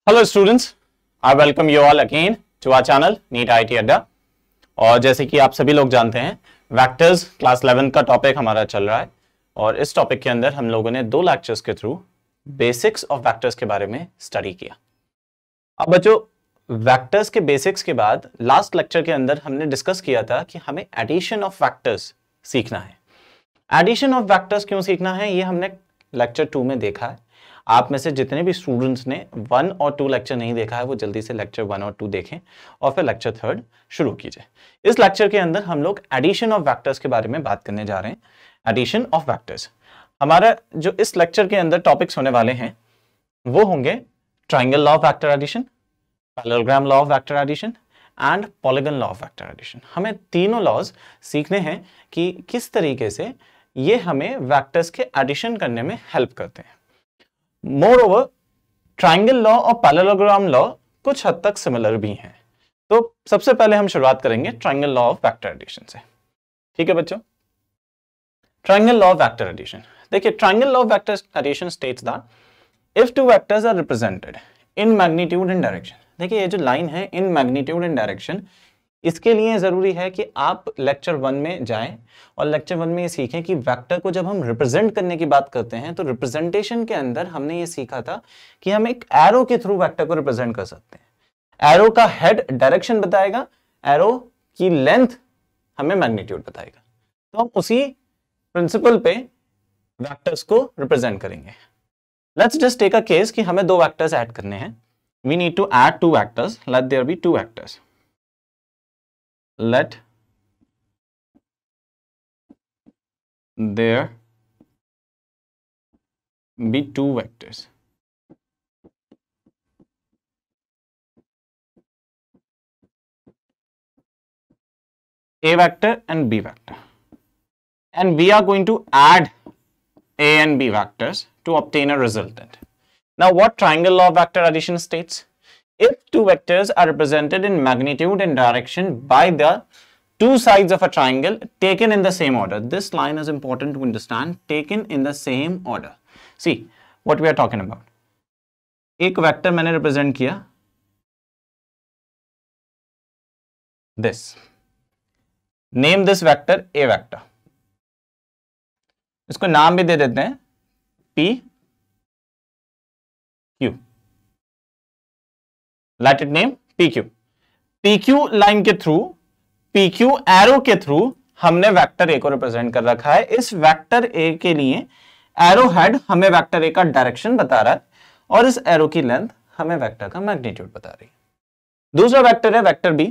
Hello students, I welcome you all again to our channel NEET IT Adda. और जैसे कि आप सभी लोग जानते हैं, वेक्टर्स क्लास 11 का टॉपिक हमारा चल रहा है और इस टॉपिक के अंदर हम लोगों ने 2 लेक्चर्स के थ्रू बेसिक्स ऑफ वेक्टर्स के बारे में स्टडी किया। अब बच्चों, वेक्टर्स के बेसिक्स के बाद लास्ट लेक्चर के अंदर हमने डिस्कस किया था कि हमें एडिशन ऑफ वेक्टर्स सीखना है। एडिशन ऑफ वेक्टर्स क्यों सीखना है, ये हमने लेक्चर 2 में देखा है। आप में से जितने भी स्टूडेंट्स ने 1 और 2 लेक्चर नहीं देखा है, वो जल्दी से लेक्चर 1 और 2 देखें और फिर लेक्चर 3 शुरू कीजिए। इस लेक्चर के अंदर हम लोग एडिशन ऑफ वेक्टर्स के बारे में बात करने जा रहे हैं। एडिशन ऑफ वेक्टर्स, हमारा जो इस लेक्चर के अंदर टॉपिक्स होने वाले हैं वो होंगे triangle law of vector addition, parallelogram law of vector addition and polygon law of vector addition. हमें तीनों लॉज सीखने हैं कि किस तरीके से ये हमें वेक्टर्स के एडिशन करने में हेल्प करते हैं। मोरओवर, ट्राइंगल लॉ और पैरेललोग्राम लॉ कुछ हद तक सिमिलर भी हैं। तो सबसे पहले हम शुरुआत करेंगे triangle law of vector addition से। ठीक है बच्चों, triangle law of vector addition. देखिए, triangle law of vector addition states that if two vectors are represented in magnitude and direction. देखिए, ये जो लाइन है इन मैग्नीट्यूड एंड डायरेक्शन, इसके लिए जरूरी है कि आप लेक्चर 1 में जाएं और लेक्चर 1 में ये सीखें कि वेक्टर को जब हम रिप्रेजेंट करने की बात करते हैं तो रिप्रेजेंटेशन के अंदर हमने ये सीखा था कि हम एक एरो के थ्रू वेक्टर को रिप्रेजेंट कर सकते हैं। एरो का हेड डायरेक्शन बताएगा, एरो की लेंथ हमें मैग्नीट्यूड बताएगा। तो हम उसी प्रिंसिपल पे वेक्टर्स को रिप्रेजेंट करेंगे। Let's just take a case कि हमें 2 वेक्टर्स ऐड करने हैं। We need to add 2 vectors. Let there be 2 vectors. Let there be 2 vectors. A vector and B vector. And we are going to add A and B vectors to obtain a resultant. Now, what triangle law of vector addition states? If 2 vectors are represented in magnitude and direction by the 2 sides of a triangle taken in the same order. This line is important to understand. Taken in the same order. See what we are talking about. एक vector मैंने represent किया this. Name this vector A vector. इसको नाम भी दे देते हैं P Q. Let it name PQ. PQ line के through, PQ arrow के थ्रू हमने वेक्टर A को रिप्रेजेंट कर रखा है। इस वेक्टर A के लिए एरो हेड हमें वेक्टर A का डायरेक्शन बता रहा है और इस एरो की लेंथ हमें वेक्टर का मैग्नीट्यूड बता रही है। दूसरा वेक्टर है वेक्टर B।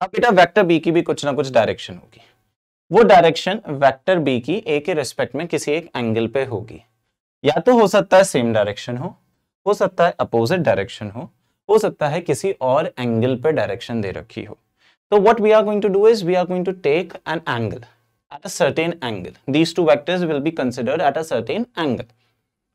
अब बेटा, वेक्टर B की भी कुछ ना कुछ डायरेक्शन होगी। वो डायरेक्शन वेक्टर B की A के रिस्पेक्ट में किसी एक एंगल पे होगी। या तो हो सकता है सेम डायरेक्शन हो सकता है अपोजिट डायरेक्शन हो सकता है किसी और एंगल पे डायरेक्शन दे रखी हो। तो what we are going to do is we are going to take an angle at a certain angle. दीज 2 vectors will be considered at a certain angle,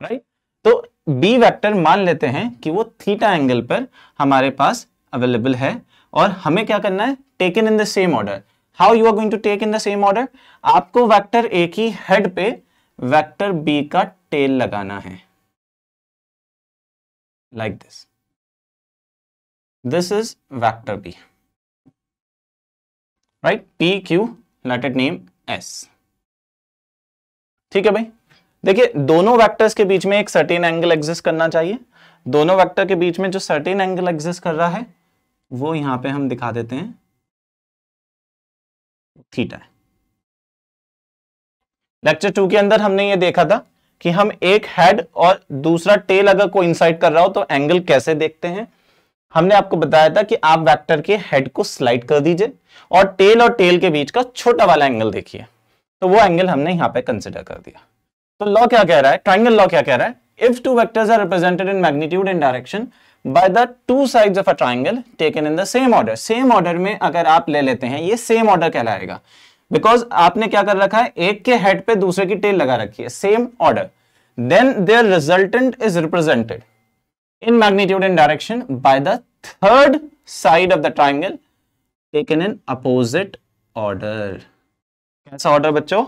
right? तो बी वेक्टर मान लेते हैं कि वो थीटा एंगल पर हमारे पास available है और हमें क्या करना है, taken in the same order. How you are going to take in the same order? आपको वेक्टर ए की हेड पे वेक्टर बी का टेल लगाना है, like this. This is vector B, right? PQ, let it name S. ठीक है भाई। देखिए, दोनों वेक्टर्स के बीच में एक सर्टेन एंगल एग्जिस्ट करना चाहिए। दोनों वेक्टर के बीच में जो सर्टेन एंगल एग्जिस्ट कर रहा है वो यहां पे हम दिखा देते हैं, थीटा है। लेक्चर 2 के अंदर हमने ये देखा था कि हम एक हेड और दूसरा टेल अगर कोइंसाइड कर रहा हो तो एंगल कैसे देखते हैं। हमने आपको बताया था कि आप वेक्टर के हेड को स्लाइड कर दीजिए और टेल के बीच का छोटा वाला एंगल देखिए, तो वो एंगल हमने यहां पे कंसिडर कर दिया। तो लॉ क्या कह रहा है, ट्राइंगल लॉ क्या कह रहा है? If 2 vectors are represented in magnitude and direction by the 2 sides of a triangle taken in the same order. Same order में अगर आप ले लेते हैं, ये सेम ऑर्डर कहलाएगा बिकॉज आपने क्या कर रखा है, एक के हेड पे दूसरे की टेल लगा रखी है, same order. Then there resultant is represented in magnitude and direction by the 3rd side of the triangle taken in opposite order. कैसा ऑर्डर बच्चों?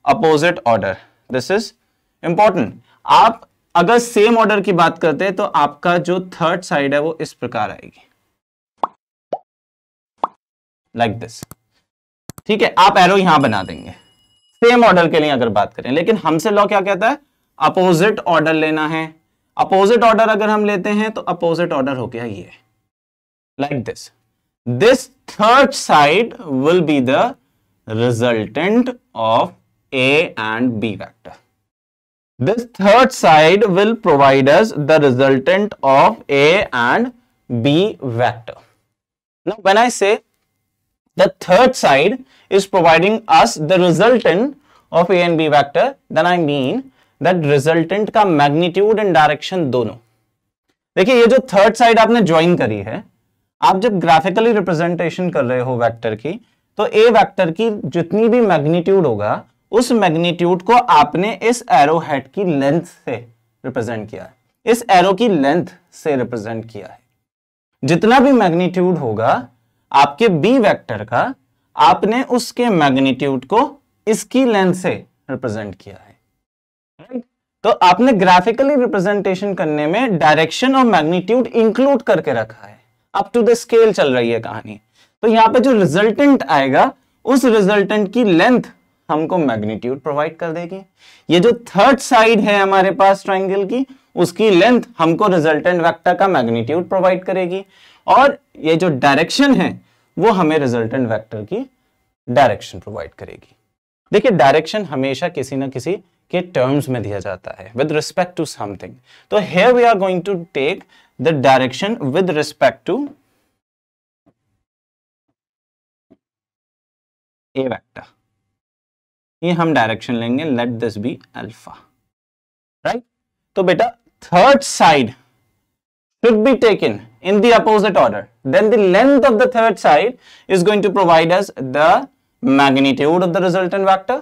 Opposite order. This is important. आप अगर सेम ऑर्डर की बात करते हैं तो आपका जो थर्ड साइड है वो इस प्रकार आएगी, लाइक दिस। ठीक है, आप एरो यहां बना देंगे सेम ऑर्डर के लिए अगर बात करें, लेकिन हमसे लॉ क्या कहता है, अपोजिट ऑर्डर लेना है। अपोजिट ऑर्डर अगर हम लेते हैं तो अपोजिट ऑर्डर हो गया ये, like this. This third side will be the resultant of A and B vector. This third side will provide us the resultant of A and B vector. Now, when I say the third side is providing us the resultant of A and B vector, then I mean that resultant का magnitude and direction दोनों। देखिए, ये जो third side आपने join करी है, आप जब ग्राफिकली रिप्रेजेंटेशन कर रहे हो वेक्टर की, तो ए वेक्टर की जितनी भी मैग्नीट्यूड होगा उस मैग्नीट्यूड को आपने इस एरो हेड की लेंथ से रिप्रेजेंट किया है, इस एरो की लेंथ से रिप्रेजेंट किया है। जितना भी मैग्नीट्यूड होगा आपके बी वेक्टर का, आपने उसके मैग्नीट्यूड को इसकी लेंथ से रिप्रेजेंट किया है, राइट? तो आपने ग्राफिकली रिप्रेजेंटेशन करने में डायरेक्शन और मैग्नीट्यूड इंक्लूड करके रखा है, अप टू द स्केल चल रही है कहानी। तो यहां पे जो रिजल्टेंट आएगा उस रिजल्टेंट की लेंथ हमको मैग्नीट्यूड प्रोवाइड कर देगी। ये जो थर्ड साइड है हमारे पास ट्राइंगल की, उसकी लेंथ हमको रिजल्टेंट वेक्टर का मैग्नीट्यूड प्रोवाइड करेगी, और ये जो डायरेक्शन है वो हमें रिजल्टेंट वेक्टर की डायरेक्शन प्रोवाइड करेगी। देखिए, डायरेक्शन हमेशा किसी ना किसी के टर्म्स में दिया जाता है विद रिस्पेक्ट टू समथिंग। तो here we are going to take the direction with respect to A vector. ये हम डायरेक्शन लेंगे, let this be alpha, right? तो बेटा third side should be taken in the opposite order, then the length of the third side is going to provide us the magnitude of the resultant vector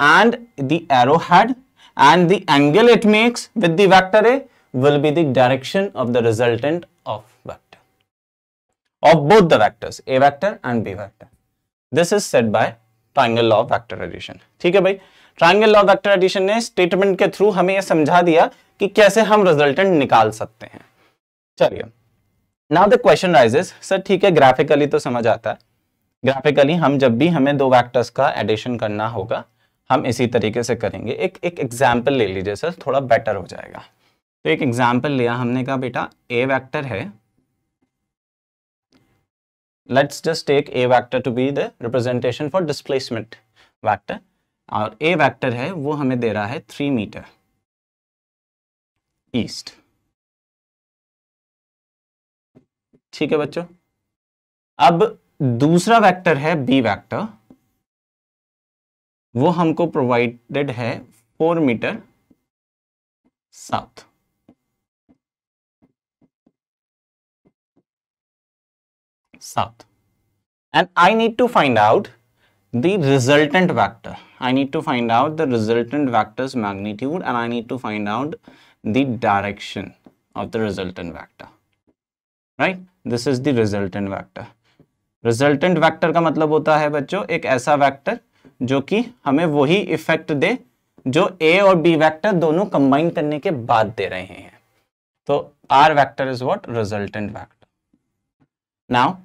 and the arrowhead, and the angle it makes with the vector A will be the direction of the resultant of vector of both the vectors A vector and B vector. This is said by triangle law of vector addition. ठीक है भाई, triangle law of vector addition ने statement के through हमें यह समझा दिया कि कैसे हम रिजल्टेंट निकाल सकते हैं। चलिए, now the question rises, sir ठीक है ग्राफिकली तो समझ आता है, ग्राफिकली हम जब भी हमें दो वेक्टर्स का एडिशन करना होगा हम इसी तरीके से करेंगे। एक एग्जाम्पल ले लीजिए सर, थोड़ा बेटर हो जाएगा। तो एक एग्जाम्पल लिया हमने, कहा बेटा ए वेक्टर है, let's just take a vector to be the representation for displacement vector, और a vector है वो हमें दे रहा है 3 मीटर ईस्ट। ठीक है बच्चों, अब दूसरा वेक्टर है b वेक्टर, वो हमको प्रोवाइडेड है 4 metre south. South, and I need to find out the resultant vector. I need to find out the resultant vector's magnitude, and I need to find out the direction of the resultant vector. Right? This is the resultant vector. Resultant vector का मतलब होता है बच्चों एक ऐसा vector जो कि हमें वही इफेक्ट दे जो A और B वेक्टर दोनों कंबाइन करने के बाद दे रहे हैं। तो R vector is what? Resultant vector. Now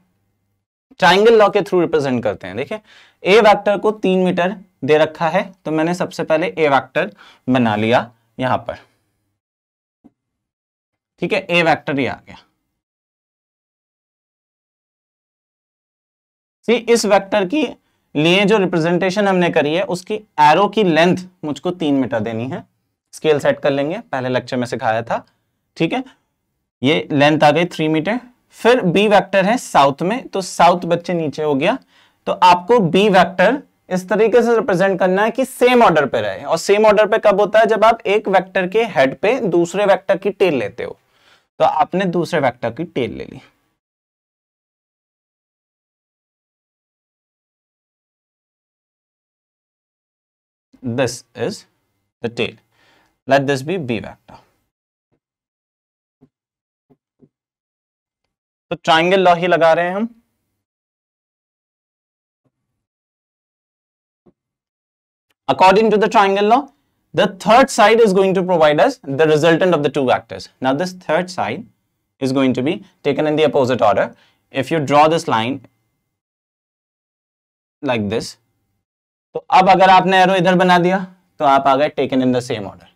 triangle law के थ्रू रिप्रेजेंट करते हैं। देखिए, ए वेक्टर को 3 मीटर दे रखा है, तो मैंने सबसे पहले ए वेक्टर बना लिया यहां पर। ठीक है, ए वेक्टर ही आ गया। सी, इस वेक्टर की लिए जो रिप्रेजेंटेशन हमने करी है उसकी एरो की लेंथ मुझको 3 मीटर देनी है। स्केल सेट कर लेंगे, पहले लेक्चर में सिखाया था। ठीक है, ये लेंथ आ गई 3 मीटर। फिर बी वेक्टर है साउथ में, तो साउथ बच्चे नीचे हो गया। तो आपको बी वेक्टर इस तरीके से रिप्रेजेंट करना है कि सेम ऑर्डर पे रहे, और सेम ऑर्डर पे कब होता है? जब आप एक वेक्टर के हेड पे दूसरे वेक्टर की टेल लेते हो। तो आपने दूसरे वेक्टर की टेल ले ली। This is the tail, let this be B vector. तो ट्राइंगल लॉ ही लगा रहे हैं हम। According to the triangle law, the third side is going to provide us the resultant of the two vectors. Now this third side is going to be taken in the opposite order. If you draw this line like this, तो अब अगर आपने arrow इधर बना दिया तो आप आ गए taken in the same order.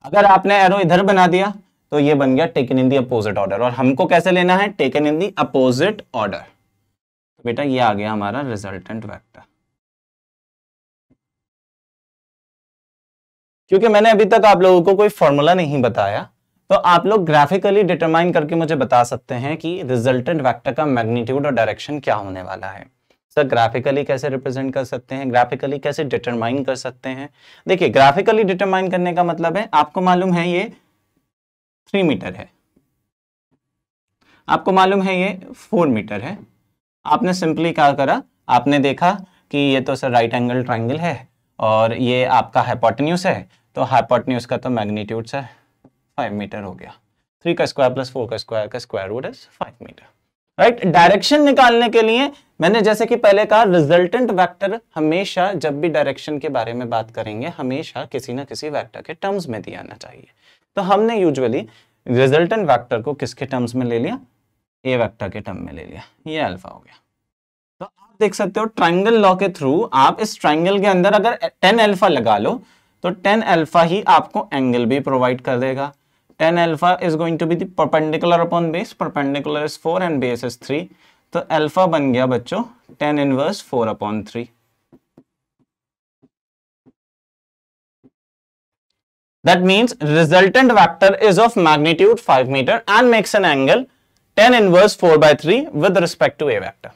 अगर आपने एरो इधर बना दिया तो ये बन गया taken in the opposite order. और हमको कैसे लेना है? Taken in the opposite order. तो बेटा ये आ गया हमारा रिजल्टेंट वेक्टर. क्योंकि मैंने अभी तक आप लोगों को कोई फॉर्मूला नहीं बताया, तो आप लोग ग्राफिकली डिटरमाइन करके मुझे बता सकते हैं कि रिजल्टेंट वेक्टर का मैग्नीट्यूड और डायरेक्शन क्या होने वाला है. सर ग्राफिकली कैसे रिप्रेजेंट कर सकते हैं, ग्राफिकली कैसे डिटरमाइन कर सकते हैं? देखिए ग्राफिकली डिटरमाइन करने का मतलब है, आपको मालूम है ये 3 मीटर है, आपको मालूम है ये 4 मीटर है. आपने सिंपली क्या करा, आपने देखा कि ये तो सर राइट एंगल ट्राइंगल है और ये आपका हाइपोटेन्यूज है, तो हाइपोटेन्यूज का तो मैग्नीट्यूड सर 5 मीटर हो गया. 3 का स्क्वायर प्लस 4 का square root is 5 metre. Right. Direction निकालने के लिए मैंने जैसे कि पहले कहा, रिजल्टेंट वेक्टर हमेशा जब भी डायरेक्शन के बारे में बात करेंगे हमेशा किसी ना किसी वेक्टर के टर्म्स में दिया जाना चाहिए. तो हमने यूजुअली रिजल्टेंट वेक्टर को किसके टर्म्स में ले लिया? ए वेक्टर के टर्म में ले लिया. ये अल्फा हो गया. तो आप देख सकते हो ट्राइंगल लॉ के थ्रू आप इस ट्राइंगल के अंदर अगर 10 अल्फा लगा लो तो 10 अल्फा ही आपको एंगल भी प्रोवाइड कर देगा. 10 alpha is going to be the perpendicular upon base. Perpendicular is 4 and base is 3. तो अल्फा बन गया बच्चों 10 inverse 4 upon 3. That means resultant vector is of magnitude 5 meter and makes an angle 10 inverse 4 by 3 with respect to A vector.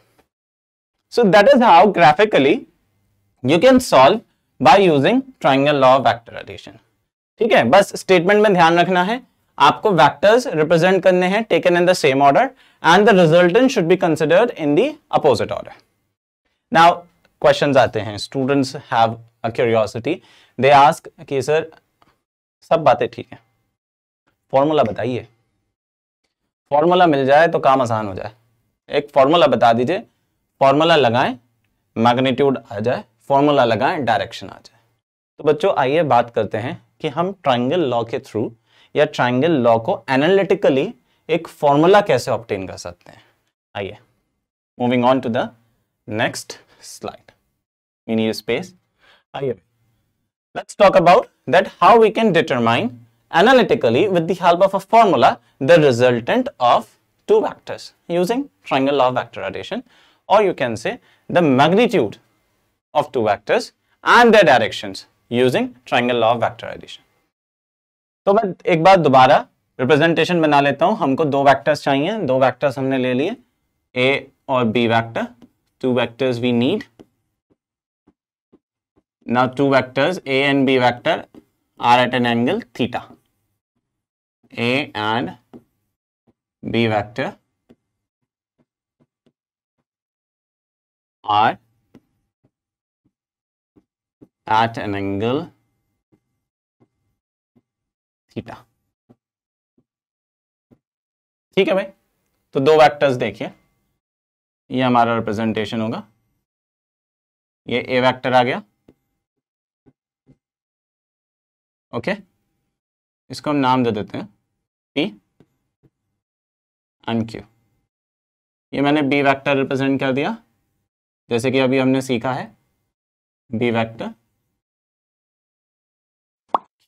So that is how graphically you can solve by using triangle law of vector addition. ठीक है, बस statement में ध्यान रखना है, आपको vectors represent करने हैं taken in the same order and the resultant should be considered in the opposite order. Now questions आते हैं. Students have a curiosity, they ask कि सर सब बातें ठीक है, फॉर्मूला बताइए. फॉर्मूला मिल जाए तो काम आसान हो जाए. एक फॉर्मूला बता दीजिए, फॉर्मूला लगाएं मैग्नीट्यूड आ जाए, फॉर्मूला लगाएं डायरेक्शन आ जाए. तो बच्चों आइए बात करते हैं कि हम ट्राइंगल लॉ के थ्रू या ट्राइंगल लॉ को एनालिटिकली एक फॉर्मूला कैसे ऑब्टेन कर सकते हैं. आइए, moving on to the next slide. We need space. आइए, let's talk about that how we can determine analytically with the help of a formula the resultant of two vectors using triangle law of vector addition, or you can say the magnitude of two vectors and their directions using triangle law of vector addition. तो मैं एक बार दोबारा representation बना लेता हूं. हमको दो vectors चाहिए, दो वेक्टर्स हमने ले लिए, A और B vector. Two vectors we need. Now two vectors A and B vector are at an angle theta. A and B vector are at an angle theta. ठीक है भाई. तो दो वेक्टर्स देखिए, ये हमारा रिप्रेजेंटेशन होगा. ये A वेक्टर आ गया. ओके, इसको हम नाम दे देते हैं P एंड Q. ये मैंने B वेक्टर रिप्रेजेंट कर दिया, जैसे कि अभी हमने सीखा है B vector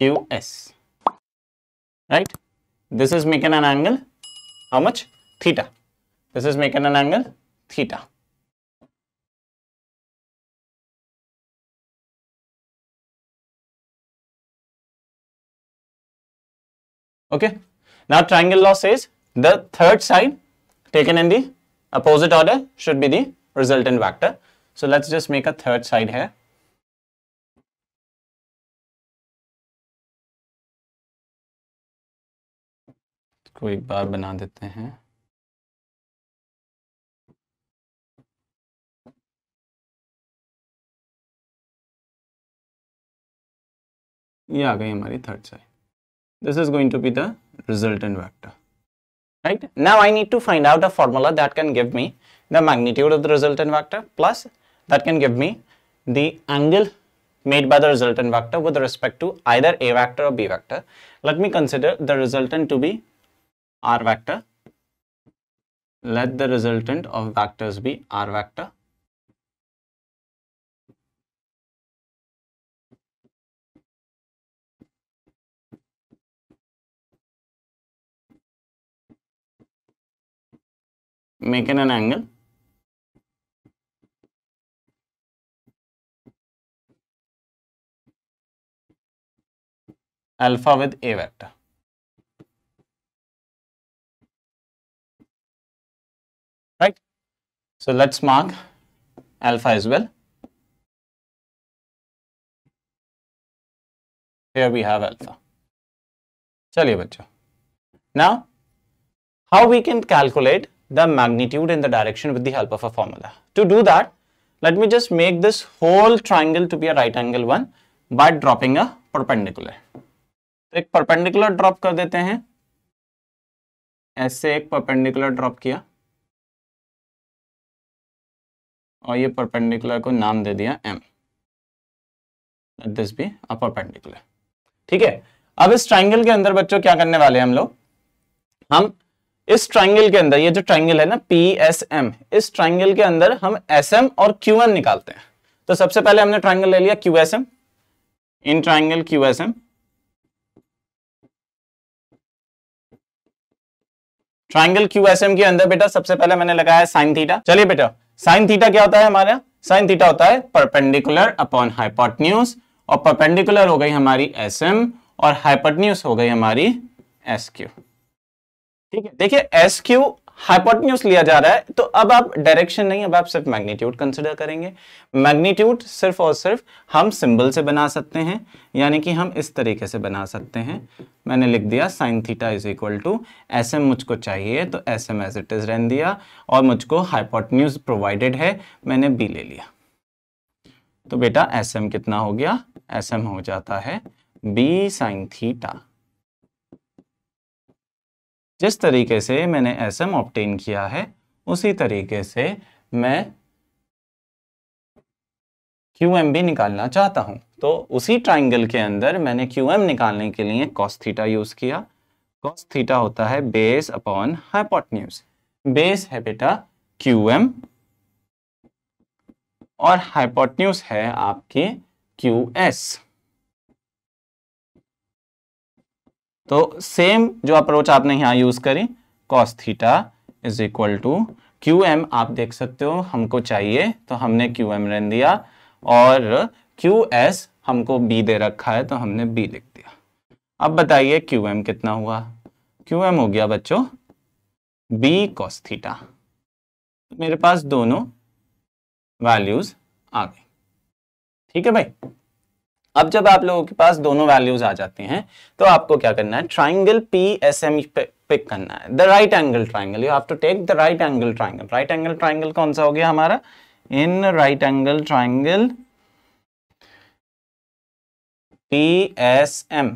QS. Right, this is making an angle how much? Theta. This is making an angle theta. Okay, now triangle law says the third side taken in the opposite order should be the resultant vector. So let's just make a third side here. इसको एक बार बना देते हैं. ये आ गई हमारी third side. This is going to be the resultant vector. Right? Now I need to find out a formula that can give me the magnitude of the resultant vector plus that can give me the angle made by the resultant vector with respect to either a vector or b vector. Let me consider the resultant to be r vector. Let the resultant of vectors be r vector. Making an angle alpha with a vector. Right? So let's mark alpha as well. Here we have alpha. चलिए बच्चों. Now, how we can calculate the magnitude in the direction with the help of a formula? To do that, let me just make this whole triangle to be a right angle one by dropping a perpendicular. तो एक perpendicular drop कर देते हैं. ऐसे एक perpendicular drop किया और ये perpendicular को नाम दे दिया m. Let this be a perpendicular. ठीक है. अब इस ट्राइंगल के अंदर बच्चों क्या करने वाले हैं हम लोग? हम इस ट्राइंगल के अंदर, ये जो ट्राइंगल है ना PSM, इस ट्राइंगल के अंदर हम SM और QM निकालते हैं. तो सबसे पहले हमने ट्राइंगल ले लिया QSM. In triangle QSM, triangle QSM के अंदर बेटा सबसे पहले मैंने लगाया साइन थीटा. चलिए बेटा, साइन थीटा क्या होता है हमारा? साइन थीटा होता है परपेंडिकुलर अपॉन हाइपोटेन्यूज, और परपेंडिकुलर हो गई हमारी SM और हाइपोटेन्यूज हो गई हमारी SQ. ठीक है. देखिए SQ हाइपोटेन्यूज लिया जा रहा है, तो अब आप डायरेक्शन नहीं, अब आप सिर्फ मैग्नीट्यूड कंसीडर करेंगे. मैग्नीट्यूड सिर्फ और सिर्फ हम सिंबल से बना सकते हैं, यानी कि हम इस तरीके से बना सकते हैं. मैंने लिख दिया sine theta is equal to SM मुझको चाहिए तो SM एज इट इज रहने दिया, और मुझको हाइपोटेन्यूज प्रोवाइडेड है, मैंने B ले लिया. तो बेटा SM कितना हो गया? SM हो जाता है B साइन थीटा. जिस तरीके से मैंने SM ऑब्टेन किया है उसी तरीके से मैं QM भी निकालना चाहता हूं. तो उसी ट्राइंगल के अंदर मैंने QM निकालने के लिए cos थीटा यूज किया. cos थीटा होता है बेस अपॉन हाइपोटेन्यूज. बेस है बेटा QM और हाइपोटेन्यूज है आपकी QS. तो सेम जो अप्रोच आपने यहां यूज करी, cos theta is equal to QM. आप देख सकते हो हमको चाहिए तो हमने QM रहने दिया, और QS हमको B दे रखा है तो हमने B लिख दिया. अब बताइए QM कितना हुआ? QM हो गया बच्चों B cos थीटा. मेरे पास दोनों वैल्यूज आ गई. ठीक है भाई. अब जब आप लोगों के पास दोनों वैल्यूज आ जाती हैं तो आपको क्या करना है? ट्राइंगल PSM पिक करना है. The right angle triangle. You have to take the right angle triangle. Right angle triangle कौन सा हो गया हमारा? In right angle triangle PSM.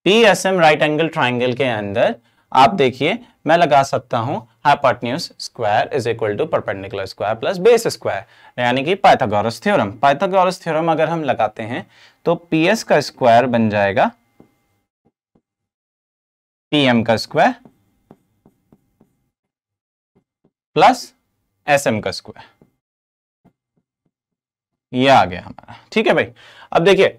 PSM right angle triangle के अंदर आप देखिए मैं लगा सकता हूं hypotenuse square is equal to perpendicular square plus base square, यानी कि पाइथागोरस थ्योरम. पाइथागोरस थ्योरम अगर हम लगाते हैं तो PS का स्क्वायर बन जाएगा PM का स्क्वायर प्लस SM का स्क्वायर. ये आ गया हमारा. ठीक है भाई. अब देखिए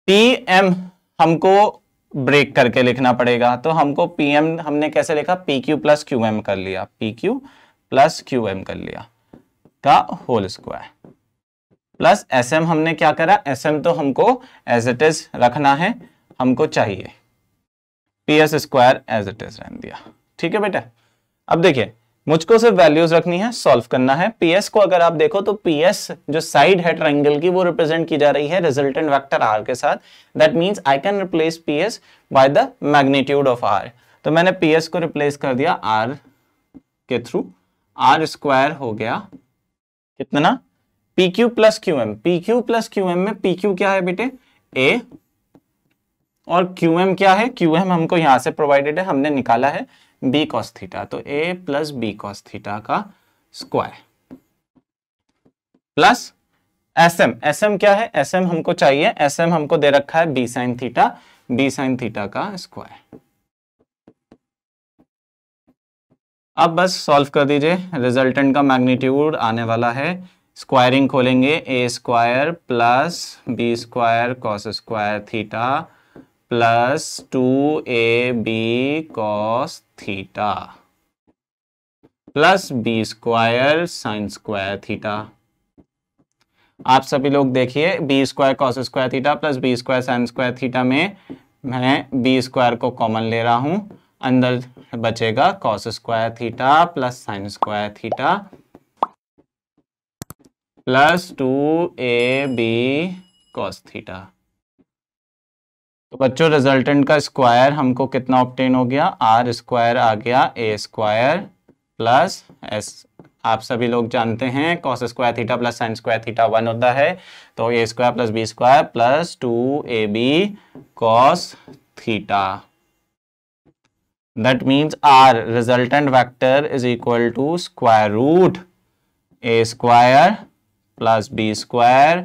PM हमको ब्रेक करके लिखना पड़ेगा, तो हमको PM हमने कैसे लिखा? PQ प्लस QM कर लिया. PQ प्लस QM कर लिया का होल स्क्वायर प्लस SM हमने क्या करा? SM तो हमको एज इट इज रखना है, हमको चाहिए PS square as it is रहने दिया. ठीक है बेटा. अब देखिए मुझको सिर्फ वैल्यूज रखनी है, सॉल्व करना है. PS को अगर आप देखो तो PS जो साइड है ट्राइंगल की वो रिप्रेजेंट की जा रही है रिजल्टेंट वेक्टर R के साथ. That means I can replace PS by the magnitude of R. तो मैंने PS को रिप्लेस कर दिया R के थ्रू. R स्क्वायर हो गया कितना? PQ plus QM. PQ plus QM में PQ क्या है बेटे? A, और QM क्या है? QM हमको यहां से प्रोवाइडेड है, हमने निकाला है B cos थीटा. तो A plus B cos theta का स्क्वायर प्लस एसएम क्या है, एसएम हमको चाहिए, एसएम हमको दे रखा है बी साइन थीटा का स्क्वायर। अब बस सॉल्व कर दीजिए, रिजल्टेंट का मैग्नीट्यूड आने वाला है, स्क्वायरिंग खोलेंगे, A square plus B square cos square theta plus 2ab cos theta plus B square sine square theta. आप सभी लोग देखिए, B square cos square theta plus B square sine square theta में मैं बी स्क्वायर को common ले रहा हूं, अंदर बचेगा cos square theta plus sine square theta plus 2ab cos theta. तो बच्चों रिजल्टेंट का स्क्वायर हमको कितना ऑब्टेन हो गया, आर स्क्वायर आ गया ए स्क्वायर प्लस एस। आप सभी लोग जानते हैं cos square theta plus sine square theta 1 होता है, तो A square plus B square plus 2ab cos theta. That means our resultant vector is equal to square root a square plus b square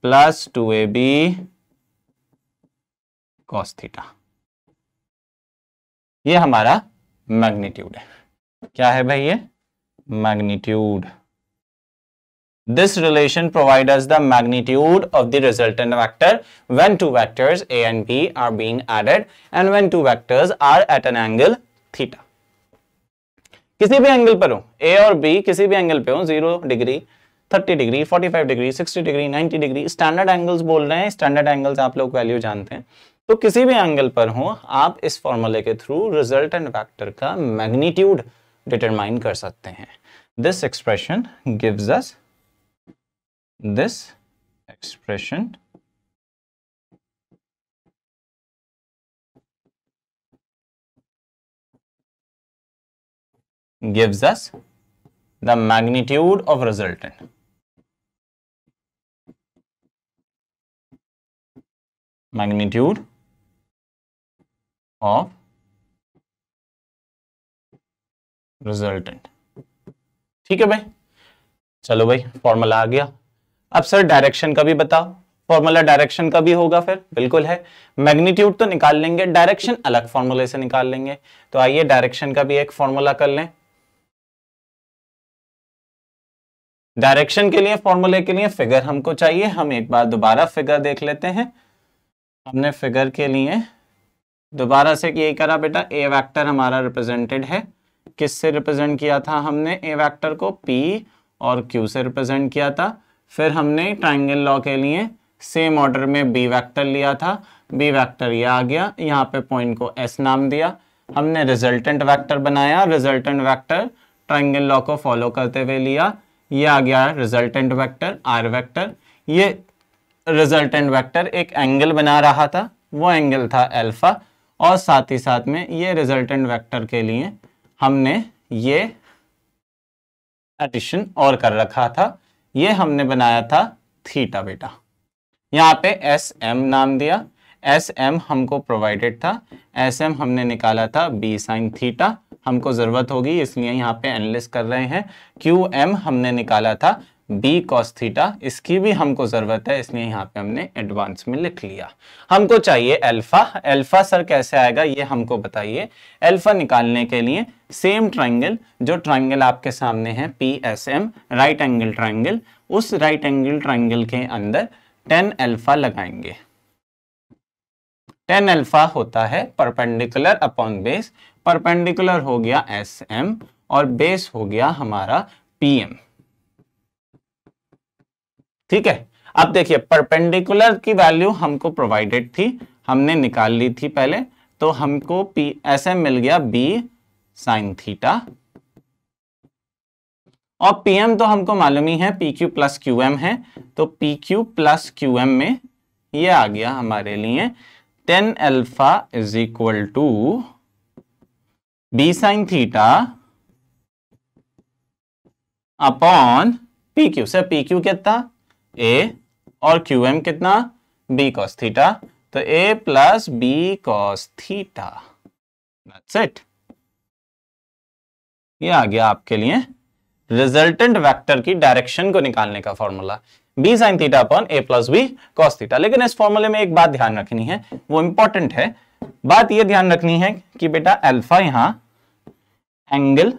plus 2ab cos theta। ये हमारा magnitude है। क्या है भाई ये magnitude. This relation provides us the magnitude of the resultant vector when two vectors a and b are being added and when two vectors are at an angle theta। किसी भी angle पर हो, a और b किसी भी angle पे हो, 0 degree 30 degree 45 degree 60 degree 90 degree, standard angles बोल रहे हैं, स्टैंडर्ड एंगल्स आप लोग वैल्यू जानते हैं। तो किसी भी एंगल पर हो, आप इस फॉर्मूले के थ्रू रिजल्टेंट वेक्टर का मैग्नीट्यूड डिटरमाइन कर सकते हैं। This expression gives us this expression gives us the magnitude of resultant। magnitude of resultant। ठीक है भाई, चलो भाई फॉर्मूला आ गया। अब सर डायरेक्शन का भी बताओ, फॉर्मूला डायरेक्शन का भी होगा फिर, बिल्कुल है। मैग्नीट्यूड तो निकाल लेंगे, डायरेक्शन अलग फॉर्मूले से निकाल लेंगे। तो आइए डायरेक्शन का भी एक फॉर्मूला कर लें। डायरेक्शन के लिए फॉर्मूले के लिए फिगर हमको चाहिए, हम एक बार दोबारा फिगर देख लेते हैं। हमने फिगर के लिए दोबारा से यही करा बेटा, ए वेक्टर हमारा रिप्रेजेंटेड है, किससे रिप्रेजेंट किया था हमने ए वेक्टर को, पी और क्यू से रिप्रेजेंट किया था। फिर हमने ट्रायंगल लॉ के लिए सेम ऑर्डर में बी वेक्टर लिया था, बी वेक्टर ये आ गया, यहाँ पे पॉइंट को एस नाम दिया। हमने रिजल्टेंट वेक्टर बनाया, रिजल्टेंट वेक्टर ट्रायंगल लॉ को फॉलो करते हुए लिया, ये आ गया रिजल्टेंट वेक्टर आर वेक्टर। ये रिजल्टेंट वेक्टर एक एंगल बना रहा था, वो एंगल था अल्फा, और साथ ही साथ में ये रिजल्टेंट वेक्टर के लिए हमने ये एडिशन और कर रखा था, ये हमने बनाया था थीटा बेटा। यहाँ पे एस एम नाम दिया, एस एम हमको प्रोवाइडेड था, एस एम हमने निकाला था बी साइन थीटा, हमको जरूरत होगी इसलिए यहाँ पे एनालिसिस कर रहे हैं। क्यू एम हमने निकाला था बी कॉस थीटा, इसकी भी हमको जरूरत है इसलिए यहाँ पे हमने एडवांस में लिख लिया। हमको चाहिए अल्फा, अल्फा सर कैसे आएगा ये हमको बताइए। अल्फा निकालने के लिए सेम ट्रायंगल, जो ट्रायंगल आपके सामने है P S M, right angle triangle, उस राइट एंगल ट्रायंगल के अंदर tan अल्फा लगाएंगे। tan अल्फा होता है परपेंडिकुलर अपॉन बेस, परपेंडिकुलर हो गया एस एम और बेस हो गया हमारा पी एम। ठीक है, अब देखिए परपेंडिकुलर की वैल्यू हमको प्रोवाइडेड थी, हमने निकाल ली थी पहले, तो हमको पी एस एम मिल गया बी साइन थीटा, और पीएम तो हमको मालूम ही है P Q plus Q M है, तो P Q plus Q M में ये आ गया हमारे लिए tan alpha is equal to B sine theta upon P Q. से पी क्यू कितना ए और क्यू एम कितना बी कॉस थीटा, तो A plus B cos theta, that's it. ये आ गया आपके लिए रिजल्टेंट वेक्टर की डायरेक्शन को निकालने का formula. B sine theta upon A plus B cos theta. लेकिन इस फॉर्मूले में एक बात ध्यान रखनी है, वो इंपॉर्टेंट है। बात ये ध्यान रखनी है कि बेटा अल्फा यहां angle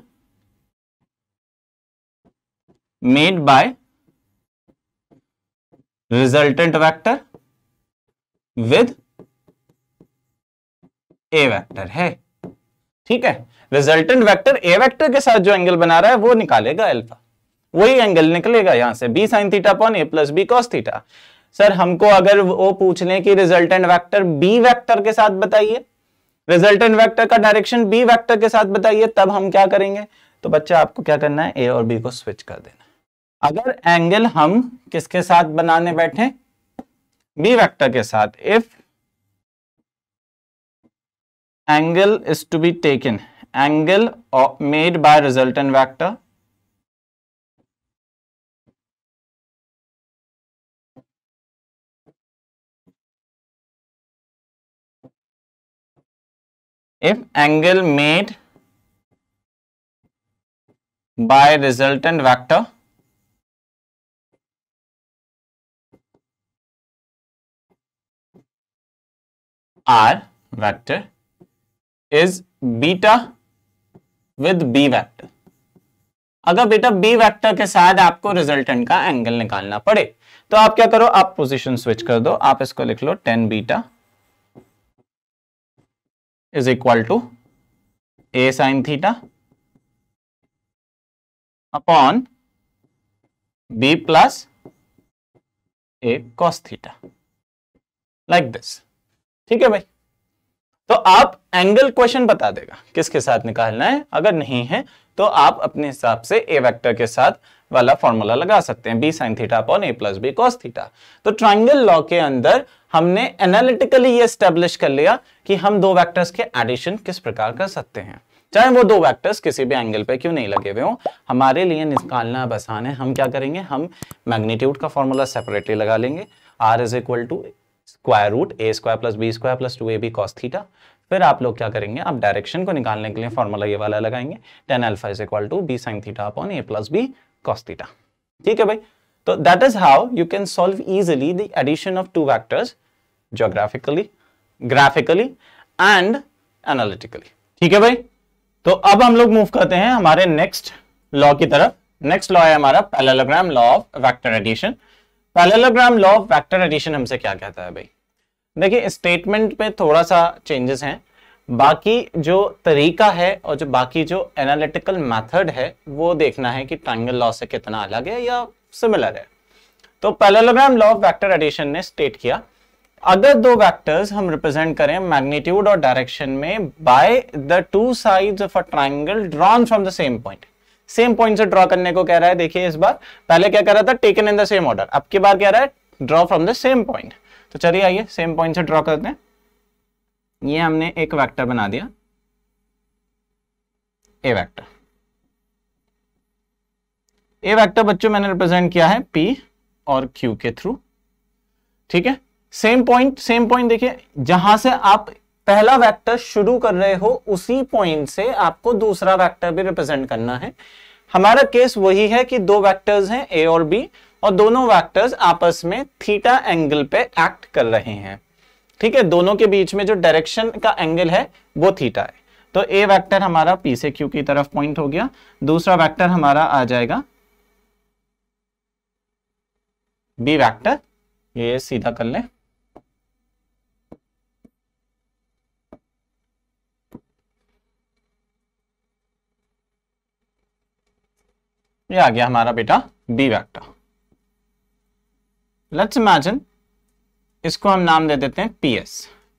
made by resultant vector with A vector है। ठीक है, रिजल्टेंट वेक्टर ए वेक्टर के साथ जो एंगल बना रहा है वो निकालेगा अल्फा, वही एंगल निकलेगा यहां से B sine theta upon A plus B cos theta. Sir हमको अगर वो पूछ लें कि रिजल्टेंट वेक्टर बी वेक्टर के साथ बताइए, रिजल्टेंट वेक्टर का डायरेक्शन बी वेक्टर के साथ बताइए, तब हम क्या करेंगे? तो बच्चा आपको क्या करना है, ए और बी को स्विच कर देना। अगर एंगल हम किसके साथ बनाने बैठे, बी वेक्टर के साथ, if angle is to be taken, angle made by resultant vector if angle made by resultant vector R vector is beta with B vector। अगर बेटा B वेक्टर के साथ आपको रिजल्टेंट का एंगल निकालना पड़े तो आप क्या करो, आप पोजीशन स्विच कर दो। आप इसको लिख लो tan beta is equal to a sin theta upon b plus a cos theta, like this। ठीक है भाई, तो आप एंगल क्वेश्चन बता देगा किसके साथ निकालना है। अगर नहीं है तो आप अपने हिसाब से ए वेक्टर के साथ वाला फॉर्मूला लगा सकते हैं, B sine theta upon A plus B cos theta. तो ट्राइंगल लॉ के अंदर हमने एनालिटिकली ये एस्टेब्लिश कर लिया कि हम दो वेक्टर्स के एडिशन किस प्रकार कर सकते हैं, चाहे वो दो वेक्टर्स किसी भी एंगल पे क्यों नहीं लगे हुए हो। हमारे लिए निकालना अब आसान है। हम क्या करेंगे, हम मैग्नीट्यूड का फॉर्मूला सेपरेटली लगा लेंगे। R is equal to square root A square plus B square plus 2ab cos theta. फिर आप लोग क्या करेंगे, आप डायरेक्शन को निकालने के लिए फॉर्मूला ये वाला लगाएंगे, tan alpha is equal to B sine theta upon A plus B cos theta. ठीक है भाई, तो that is how you can solve easily the addition of two vectors geographically, graphically and analytically. ठीक है भाई, तो अब हम लोग मूव करते हैं हमारे नेक्स्ट लॉ की तरफ। नेक्स्ट लॉ है हमारा parallelogram law of vector addition. Parallelogram law of vector addition हमसे क्या कहता है भाई? देखिए, स्टेटमेंट पे थोड़ा सा चेंजेस हैं, बाकी जो तरीका है और जो बाकी जो एनालिटिकल मेथड है वो देखना है कि ट्रायंगल लॉ से कितना अलग है या सिमिलर है। तो parallelogram law of vector addition ने स्टेट किया, अगर दो वेक्टर्स हम रिप्रेजेंट करें मैग्नीट्यूड और डायरेक्शन में bye the two sides of a triangle drawn from the same point. Same point से ड्रॉ करने को कह रहा है। देखिए, इस बार पहले क्या कर रहा था, taken in the same order, अब की बार कह रहा है draw from the same point. तो चलिए आइए सेम पॉइंट से ड्रॉ करते हैं। ये हमने एक वेक्टर बना दिया, ए वेक्टर। ए वेक्टर बच्चों मैंने रिप्रेजेंट किया है P और Q के थ्रू। ठीक है, सेम पॉइंट देखिए, जहां से आप पहला वेक्टर शुरू कर रहे हो उसी पॉइंट से आपको दूसरा वेक्टर भी रिप्रेजेंट करना है। हमारा केस वही है कि दो वेक्टर्स हैं A और B और दोनों वेक्टर्स आपस में थीटा एंगल पे एक्ट कर रहे हैं। ठीक है, दोनों के बीच में जो डायरेक्शन का एंगल है वो थीटा है। तो ए वेक्टर हमारा P से Q की तरफ पॉइंट हो गया, दूसरा वेक्टर हमारा आ जाएगा B वेक्टर, ये सीधा कर लें। ये आ गया हमारा बेटा B वेक्टर। लेट्स इमेजिन इसको हम नाम दे देते हैं PS।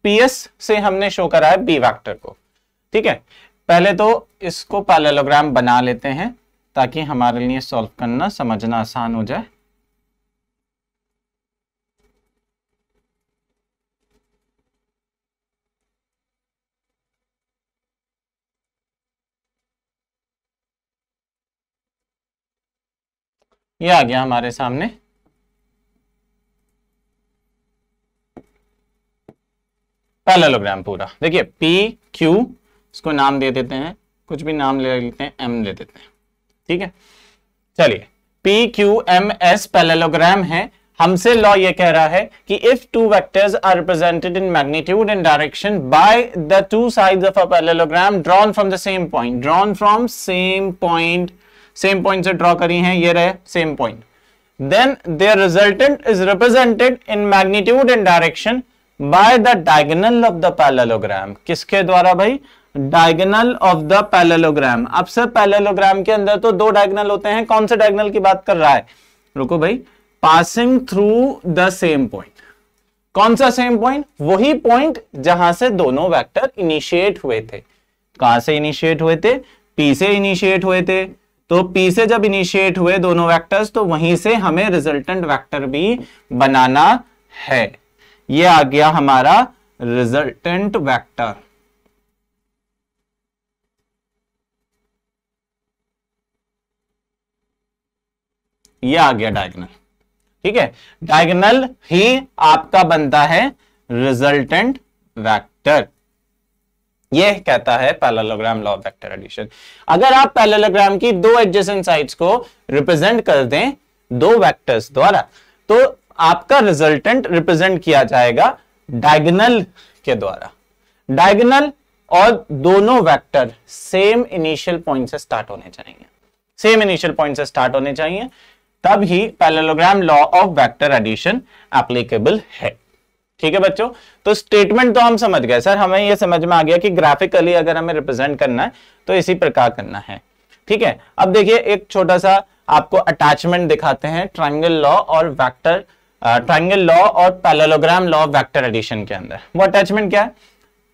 PS से हमने शो करा है B वेक्टर को। ठीक है, पहले तो इसको पैरेललोग्राम बना लेते हैं ताकि हमारे लिए सॉल्व करना समझना आसान हो जाए। ये आ गया हमारे सामने पैरेललोग्राम पूरा। देखिए PQ, इसको नाम दे देते हैं, कुछ भी नाम ले लेते हैं, M ले देते हैं। ठीक है, चलिए P Q M S parallelogram है, हमसे लॉ ये कह रहा है कि if two vectors are represented in magnitude and direction by the two sides of a parallelogram drawn from the same point, drawn from same point से draw करी हैं, ये रहे same point, then their resultant is represented in magnitude and direction by the diagonal of the parallelogram. किसके द्वारा भाई? diagonal of the parallelogram. अब sir parallelogram के अंदर तो दो डायगोनल होते हैं, कौन से डायगोनल की बात कर रहा है? रुको भाई, passing through the same point. कौन सा सेम पॉइंट? वही पॉइंट जहां से दोनों वेक्टर इनिशिएट हुए थे। कहां से इनिशिएट हुए थे? P से इनिशिएट हुए थे। तो P से जब इनिशिएट हुए दोनों वेक्टर्स, तो वहीं से हमें रिजल्टेंट वेक्टर भी बनाना है। ये आ गया हमारा रिजल्टेंट वेक्टर। ये आ गया डायगोनल, ठीक है। डायगोनल ही आपका बनता है रिजल्टेंट वेक्टर। यह कहता है parallelogram law of vector addition. अगर आप पैरेललोग्राम की दो एडजेसेंट साइड्स को रिप्रेजेंट कर दें दो वेक्टर्स द्वारा, तो आपका रिजल्टेंट रिप्रेजेंट किया जाएगा डायगोनल के द्वारा। डायगोनल और दोनों वेक्टर सेम इनिशियल पॉइंट से स्टार्ट होने चाहिए, सेम इनिशियल पॉइंट से स्टार्ट होने चाहिए, तब ही parallelogram law of vector addition applicable है। ठीक है बच्चों, तो स्टेटमेंट तो हम समझ गए। सर हमें यह समझ में आ गया कि ग्राफिकली अगर हमें रिप्रेजेंट करना है तो इसी प्रकार करना है। ठीक है, अब देखिए एक छोटा सा आपको अटैचमेंट दिखाते हैं ट्रायंगल लॉ और वेक्टर, ट्रायंगल लॉ और parallelogram law of vector addition के अंदर। वो अटैचमेंट क्या है?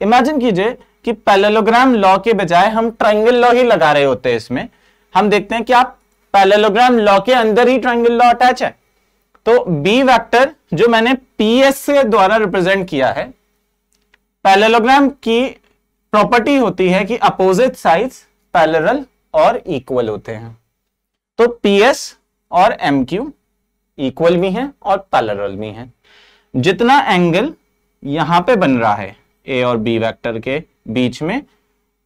इमेजिन कीजिए कि पैरेललोग्राम लॉ के बजाय हम ट्रायंगल लॉ ही लगा रहे होते हैं। इसमें हम देखते हैं कि आप पैरेललोग्राम लॉ के अंदर ही ट्रायंगल लॉ अटैच है। तो बी वेक्टर जो मैंने पीएस से द्वारा रिप्रेजेंट किया है, पैरेललोग्राम की प्रॉपर्टी होती है कि अपोजिट साइड्स पैरेलल और इक्वल होते हैं। तो पीएस और एमक्यू इक्वल भी हैं और पैरेलल भी हैं। जितना एंगल यहां पे बन रहा है ए और बी वेक्टर के बीच में,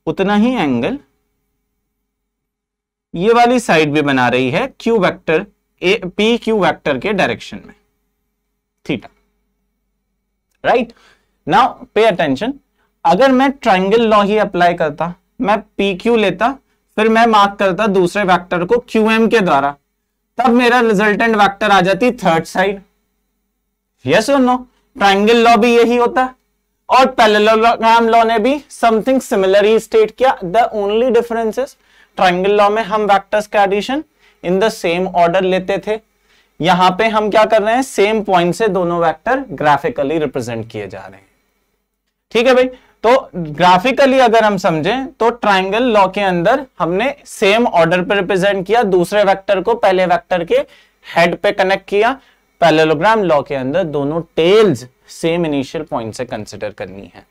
उतना ही एंगल ये वाली साइड भी बना रही है Q vector P Q vector के डायरेक्शन में, theta. Right, now pay attention, अगर मैं ट्रायंगल लॉ ही अप्लाई करता, मैं पी क्यू लेता, फिर मैं मार्क करता दूसरे वेक्टर को क्यू एम के द्वारा, तब मेरा रिजल्टेंट वेक्टर आ जाती थर्ड साइड। यस और नो? ट्रायंगल लॉ भी यही होता है और पैरेललोग्राम लॉ ने भी समथिंग सिमिलर ही स्टेट किया। The only difference is triangle law में हम वेक्टर्स का addition in the same order लेते थे, यहां पे हम क्या कर रहे हैं? सेम पॉइंट से दोनों वेक्टर ग्राफिकली रिप्रेजेंट किए जा रहे हैं। ठीक है भाई, तो ग्राफिकली अगर हम समझें तो ट्रायंगल लॉ के अंदर हमने सेम ऑर्डर पे रिप्रेजेंट किया, दूसरे वेक्टर को पहले वेक्टर के हेड पे कनेक्ट किया। पैरेललोग्राम लॉ के अंदर दोनों टेल्स सेम इनिशियल पॉइंट से कंसिडर करनी है।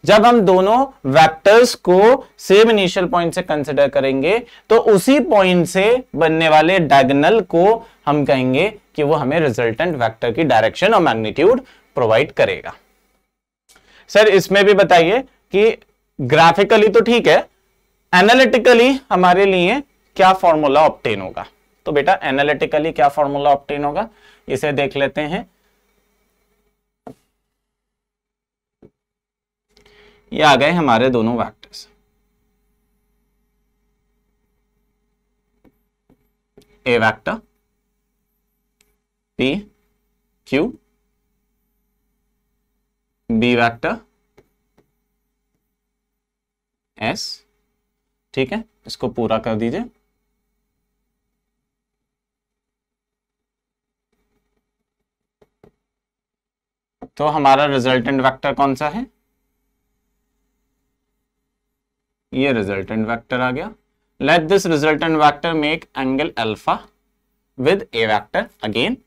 जब हम दोनों वेक्टर्स को सेम इनिशियल पॉइंट से कंसिडर करेंगे तो उसी पॉइंट से बनने वाले डायगोनल को हम कहेंगे कि वो हमें रिजल्टेंट वेक्टर की डायरेक्शन और मैग्नीट्यूड प्रोवाइड करेगा। सर इसमें भी बताइए कि ग्राफिकली तो ठीक है, एनालिटिकली हमारे लिए क्या फॉर्मूला ऑब्टेन होगा? तो बेटा एनालिटिकली क्या फॉर्मूला ऑब्टेन होगा, इसे देख लेते हैं। ये आ गए हमारे दोनों vectors, A vector P Q, B vector S. ठीक है, इसको पूरा कर दीजिए। तो हमारा रिजल्टेंट वेक्टर कौन सा है? ये रिजल्टेंट वेक्टर आ गया। Let this resultant vector make angle alpha with A vector. Again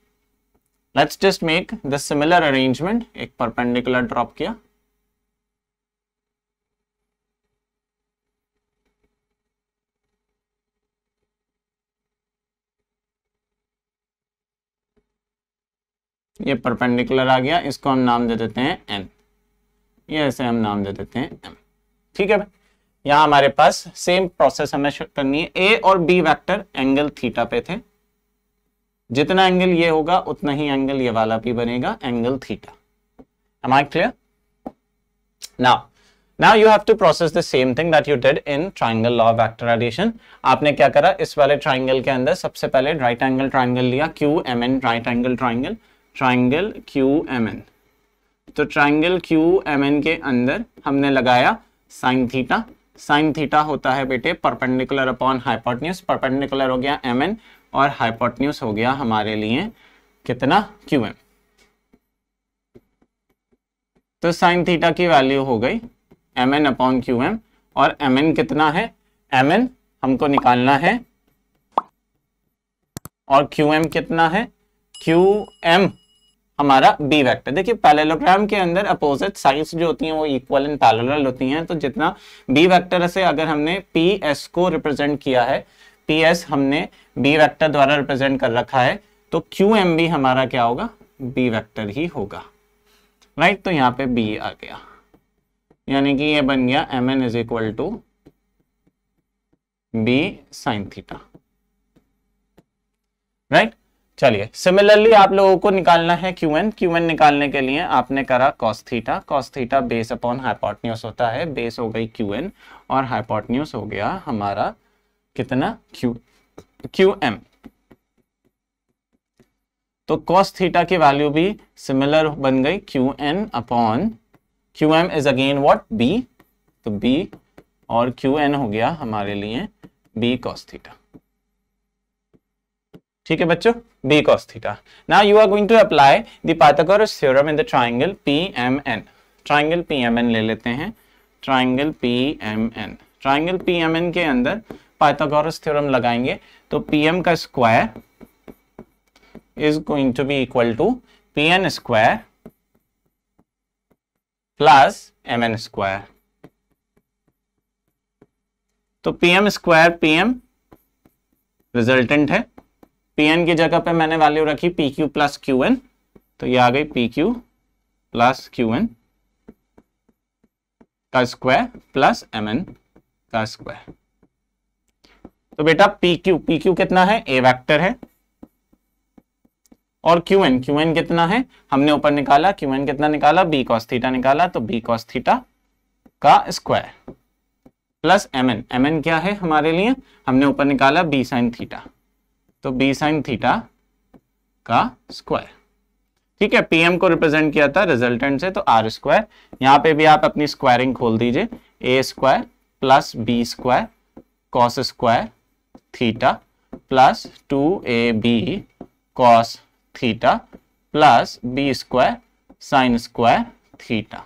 let's just make the similar arrangement. एक परपेंडिकुलर ड्रॉप किया, ये परपेंडिकुलर आ गया, इसको हम नाम दे देते हैं एन, ये ऐसे हम नाम दे देते हैं एम। ठीक है भाई, यहां हमारे पास सेम प्रोसेस हमें करनी है। ए और बी वेक्टर एंगल थीटा पे थे, जितना एंगल ये होगा उतना ही एंगल ये वाला भी बनेगा, angle theta. Am I clear? Now you have to process the same thing that you did in triangle law of vector addition. आपने क्या करा, इस वाले ट्राइंगल के अंदर सबसे पहले राइट एंगल ट्राइंगल लिया, QMN right angle triangle, triangle QMN। तो ट्राइंगल QMN के अंदर हमने लगाया साइन थीटा। साइन थीटा होता है बेटे परपेंडिकुलर अपॉन हाइपोटेन्यूज। परपेंडिकुलर हो गया MN और हाइपोटेन्यूज हो गया हमारे लिए कितना, QM। तो साइन थीटा की वैल्यू हो गई MN अपॉन QM, और MN कितना है, MN हमको निकालना है, और QM कितना है, QM हमारा B वेक्टर। देखिए पैरेललोग्राम के अंदर अपोजिट साइड्स जो होती हैं वो इक्वल एंड पैरेलल होती हैं, तो जितना B वेक्टर से अगर हमने PS को रिप्रेजेंट किया है, PS हमने B वेक्टर द्वारा रिप्रेजेंट कर रखा है, तो QM भी हमारा क्या होगा, B वेक्टर ही होगा, राइट। तो यहाँ पे B आ गया, यानी कि ये बन गया MN is equal to B sine theta, right. चलिए सिमिलरली आप लोगों को निकालना है QN। QN निकालने के लिए आपने करा cos theta. Cos theta base upon hypotenuse होता है, बेस हो गई QN और हाइपोटेन्यूज हो गया हमारा कितना, QM। तो cos थीटा की वैल्यू भी सिमिलर बन गई, QN upon QM is again what, B। तो B और QN हो गया हमारे लिए B cos थीटा। ठीक है बच्चों, B cos theta. Now you are going to apply the Pythagoras theorem in the triangle PMN। Triangle PMN ले लेते हैं, ट्राइंगल PMN। ट्राइंगल PMN के अंदर पाइथागोरस थ्योरम लगाएंगे, तो PM का square is going to be equal to PN square plus MN square। तो PM square PM resultant है, PN की जगह पे मैंने वैल्यू रखी PQ प्लस QN, तो ये आ गई PQ प्लस QN का स्क्वायर प्लस MN का स्क्वायर। तो बेटा PQ कितना है, A वेक्टर है, और QN कितना है, हमने ऊपर निकाला, QN कितना निकाला, B cos थीटा निकाला, तो B cos थीटा का स्क्वायर प्लस MN क्या है हमारे लिए, हमने ऊपर निकाला B sin थीटा, तो B sin थीटा का स्क्वायर। ठीक है, PM को रिप्रेजेंट किया था रिजल्टेंट से, तो R स्क्वायर। यहाँ पे भी आप अपनी स्क्वायरिंग खोल दीजिए, A square plus B square cos square theta plus 2AB cos theta plus B square sine square theta.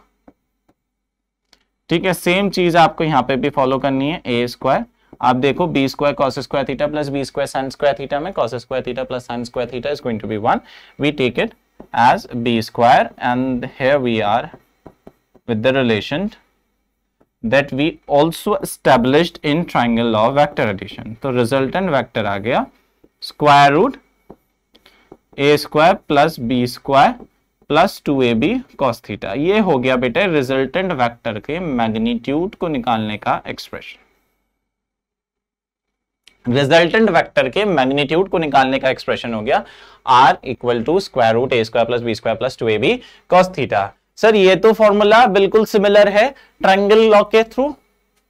ठीक है, सेम चीज आपको यहां पे भी फॉलो करनी है। A स्क्वायर, आप देखो B square cos square theta plus B square sine square theta में cos square theta plus sine square theta is going to be 1। We take it as B square and here we are with the relation that we also established in triangle law of vector addition। तो resultant vector आ गया square root A square plus B square plus 2AB cos theta. ये हो गया बेटे resultant vector के magnitude को निकालने का एक्सप्रेशन। रिजल्टेंट वेक्टर के मैग्नीट्यूड को निकालने का एक्सप्रेशन हो गया R equal to square root A square plus B square plus 2AB cos theta. Sir ये तो फॉर्मूला बिल्कुल सिमिलर है ट्रायंगल लॉ के थ्रू,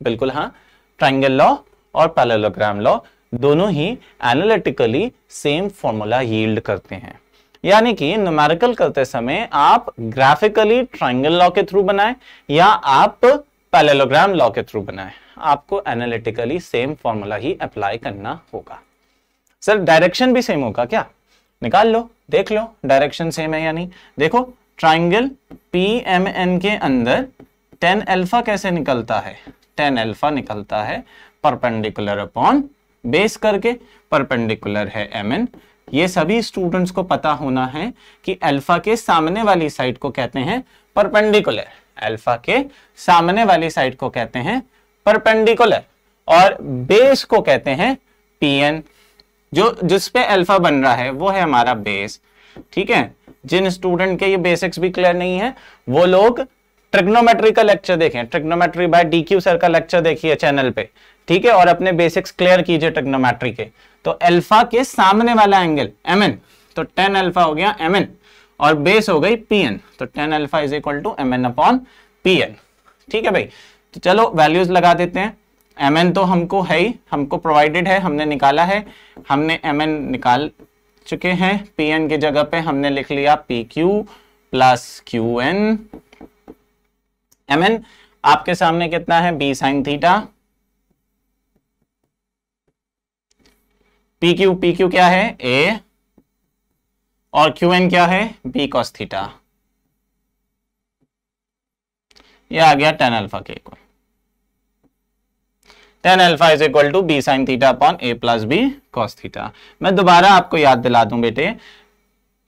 बिल्कुल हाँ, ट्रायंगल लॉ और पैरेललोग्राम लॉ दोनों ही एनालिटिकली सेम फॉर्मूला यील्ड करते हैं। यानी कि न्यूमेरिकल करते समय आप ग्राफिकली ट्रायंगल लॉ के थ्रू बनाएं या आप पैरेललोग्राम लॉ के थ्रू बनाएं, आपको एनालिटिकली सेम फॉर्मूला ही अप्लाई करना होगा। सर डायरेक्शन भी सेम होगा क्या? निकाल लो, देख लो डायरेक्शन सेम है या नहीं। देखो ट्राइंगल PMN के अंदर tan अल्फा कैसे निकलता है? tan अल्फा निकलता है परपेंडिकुलर अपॉन बेस करके, परपेंडिकुलर है MN। ये सभी स्टूडेंट्स को पता होना है कि अल्फा के सामने वाली साइड को कहते हैं परपेंडिकुलर, अल्फा के सामने वाली साइड को कहते हैं परपेंडिकुलर, और बेस को कहते हैं PN। जो जिसपे अल्फा बन रहा है वो है हमारा बेस। ठीक है, जिन स्टूडेंट के ये बेसिक्स भी क्लियर नहीं है वो लोग ट्रिग्नोमेट्री का लेक्चर देखें, ट्रिग्नोमेट्री बाय DQ सर का लेक्चर देखिए चैनल पे, ठीक है, और अपने बेसिक्स क्लियर कीजिए ट्रिग्नोमेट्री के। तो अल्फा के सामने वाला एंगल mn, तो tan अल्फा हो गया mn और बेस हो गई pn, तो tan alpha is equal to mn upon pn। ठीक है भाई, तो चलो वैल्यूज लगा देते हैं। mn तो हमको है ही, हमको प्रोवाइडेड है, हमने निकाला है, हमने mn निकाल चुके हैं। pn की जगह पे हमने लिख लिया pq प्लस qn। mn आपके सामने कितना है, b sin थीटा। pq क्या है, a, और qn क्या है, b cos थीटा। यह आ गया tan अल्फा के equal. tan alpha is equal to b sin theta upon a plus b cos theta. मैं दोबारा आपको याद दिला दूं बेटे,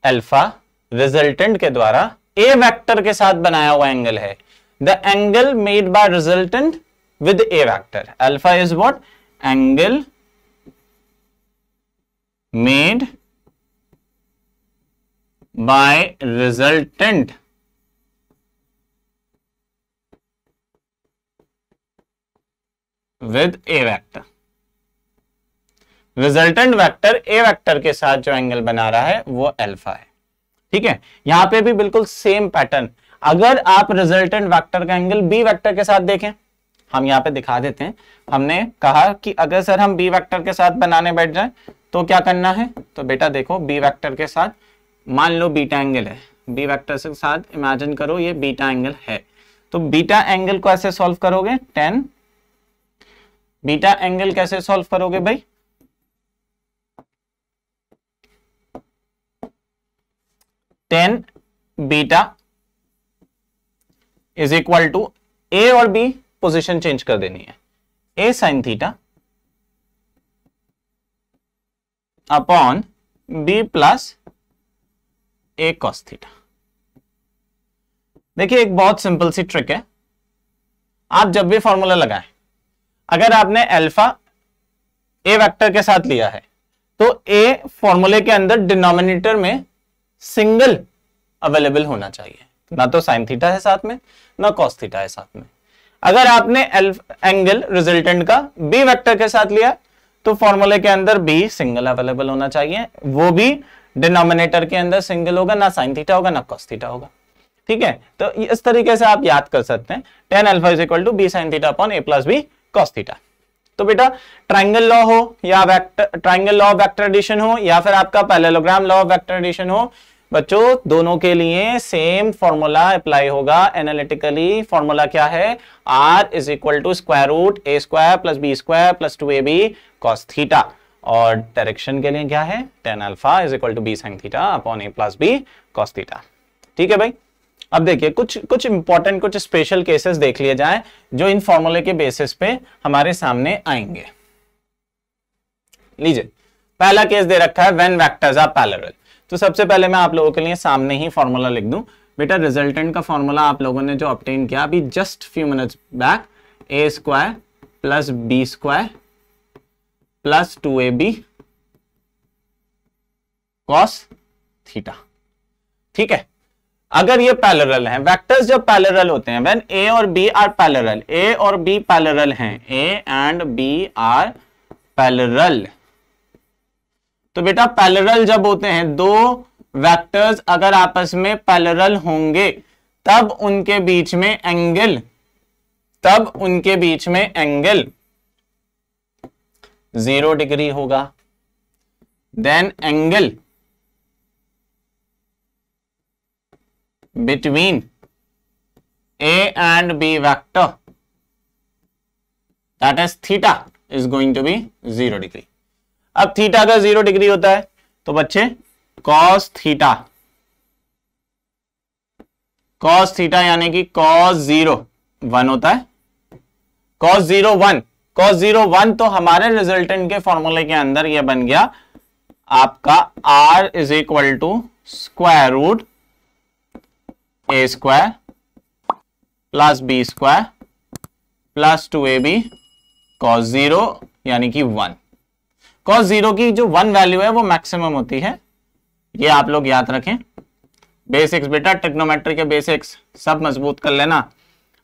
अल्फा रिजल्टेंट के द्वारा a वेक्टर के साथ बनाया हुआ एंगल है। The angle made by resultant with a vector, alpha is what, angle made by resultant with a vector। Resultant vector a vector के साथ जो एंगल बना रहा है वो अल्फा है। ठीक है, यहां पे भी बिल्कुल सेम पैटर्न। अगर आप रिजल्टेंट वेक्टर का एंगल b वेक्टर के साथ देखें, हम यहां पे दिखा देते हैं। हमने कहा कि अगर सर हम b वेक्टर के साथ बनाने बैठ जाएं तो क्या करना है, तो बेटा देखो b वेक्टर के साथ मान लो बीटा एंगल है, b वेक्टर के साथ इमेजिन करो ये बीटा एंगल है, तो बीटा एंगल को ऐसे सॉल्व करोगे, tan बीटा एंगल कैसे सॉल्व करोगे भाई, tan beta is equal to a और b पोजीशन चेंज कर देनी है, a sin theta upon b plus a cos theta. देखिए एक बहुत सिंपल सी ट्रिक है, आप जब भी फॉर्मूला लगाएं, अगर आपने अल्फा a वेक्टर के साथ लिया है तो a फॉर्मूले के अंदर डिनोमिनेटर में सिंगल अवेलेबल होना चाहिए, ना तो साइन थीटा है साथ में, ना कॉस थीटा है साथ में। अगर आपने एंगल रिजल्टेंट का b वेक्टर के साथ लिया तो फॉर्मूले के अंदर b सिंगल अवेलेबल होना चाहिए, वो भी डिनोमिनेटर के अंदर सिंगल होगा, ना साइन थीटा होगा ना कॉस थीटा होगा। ठीक है, तो इस तरीके से आप याद कर सकते हैं, tan alpha is equal to b sin theta upon a plus b cos theta. तो बेटा ट्राइंगल लॉ हो या triangle law of vector addition हो या फिर आपका parallelogram law of vector addition हो, बच्चों दोनों के लिए सेम फॉर्मूला अप्लाई होगा। एनालिटिकली फॉर्मूला क्या है, r is equal to square root a square plus b square plus 2ab cos theta, और डायरेक्शन के लिए क्या है, tan alpha is equal to b sin theta upon a plus b cos theta. ठीक है भाई, अब देखिए कुछ इंपॉर्टेंट कुछ स्पेशल केसेस देख लिए जाएं जो इन फॉर्मूले के बेसिस पे हमारे सामने आएंगे। लीजिए पहला केस दे रखा है व्हेन वेक्टर्स आर पैरेलल। तो सबसे पहले मैं आप लोगों के लिए सामने ही फॉर्मूला लिख दूं। बेटा रिजल्टेंट का फॉर्मूला आप लोगों ने जो ऑब्टेन किया अभी just few minutes back, a square plus b square plus 2ab cos theta. ठीक है, अगर ये पैरेलल हैं, वेक्टर्स जब पैरेलल होते हैं, व्हेन a और b आर पैरेलल, a और b पैरेलल हैं, a and b are parallel, तो बेटा पैरेलल जब होते हैं, दो वेक्टर्स अगर आपस में पैरेलल होंगे तब उनके बीच में एंगल 0 डिग्री होगा। Then angle between a and b vector, that is theta, is going to be 0 degree. अब थीटा का 0 डिग्री होता है तो बच्चे cos थीटा यानी कि cos 0 1 होता है, cos 0 1 तो हमारे रिजल्टेंट के फॉर्मूले के अंदर यह बन गया आपका r is equal to square root a square plus b square plus 2ab cos 0 यानी कि 1। cos 0 की जो 1 वैल्यू है वो मैक्सिमम होती है, ये आप लोग याद रखें। बेसिक्स बेटा, ट्रिग्नोमेट्री के बेसिक्स सब मजबूत कर लेना।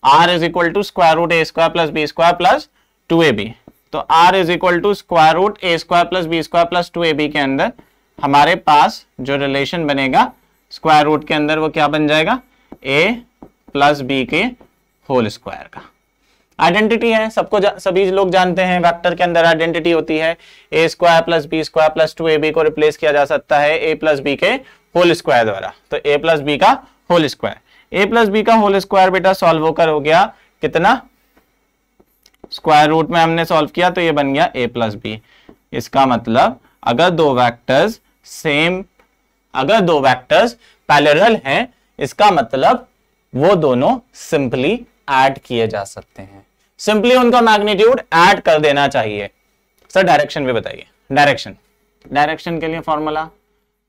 r is equal to square root A square plus B square plus 2ab। तो r is equal to square root A square plus B square plus 2ab के अंदर हमारे पास जो रिलेशन बनेगा स्क्वायर रूट के अंदर वो क्या बन जाएगा, a प्लस बी के होल स्क्वायर का। आइडेंटिटी है, सबको सभी लोग जानते हैं वेक्टर के अंदर आइडेंटिटी होती है, A square plus B square plus 2ab को रिप्लेस किया जा सकता है ए प्लस बी के होल स्क्वायर द्वारा। तो ए प्लस बी का whole square, A plus B का होल स्क्वायर बेटा सॉल्व होकर हो गया कितना, स्क्वायर रूट में हमने सॉल्व किया तो ये बन गया ए प्लस बी। इसका मतलब अगर दो वेक्टर्स पैरेलल हैं, इसका मतलब वो दोनों सिंपली ऐड किए जा सकते हैं, सिंपली उनका मैग्नीट्यूड ऐड कर देना चाहिए। सर डायरेक्शन भी बताइए। डायरेक्शन के लिए formula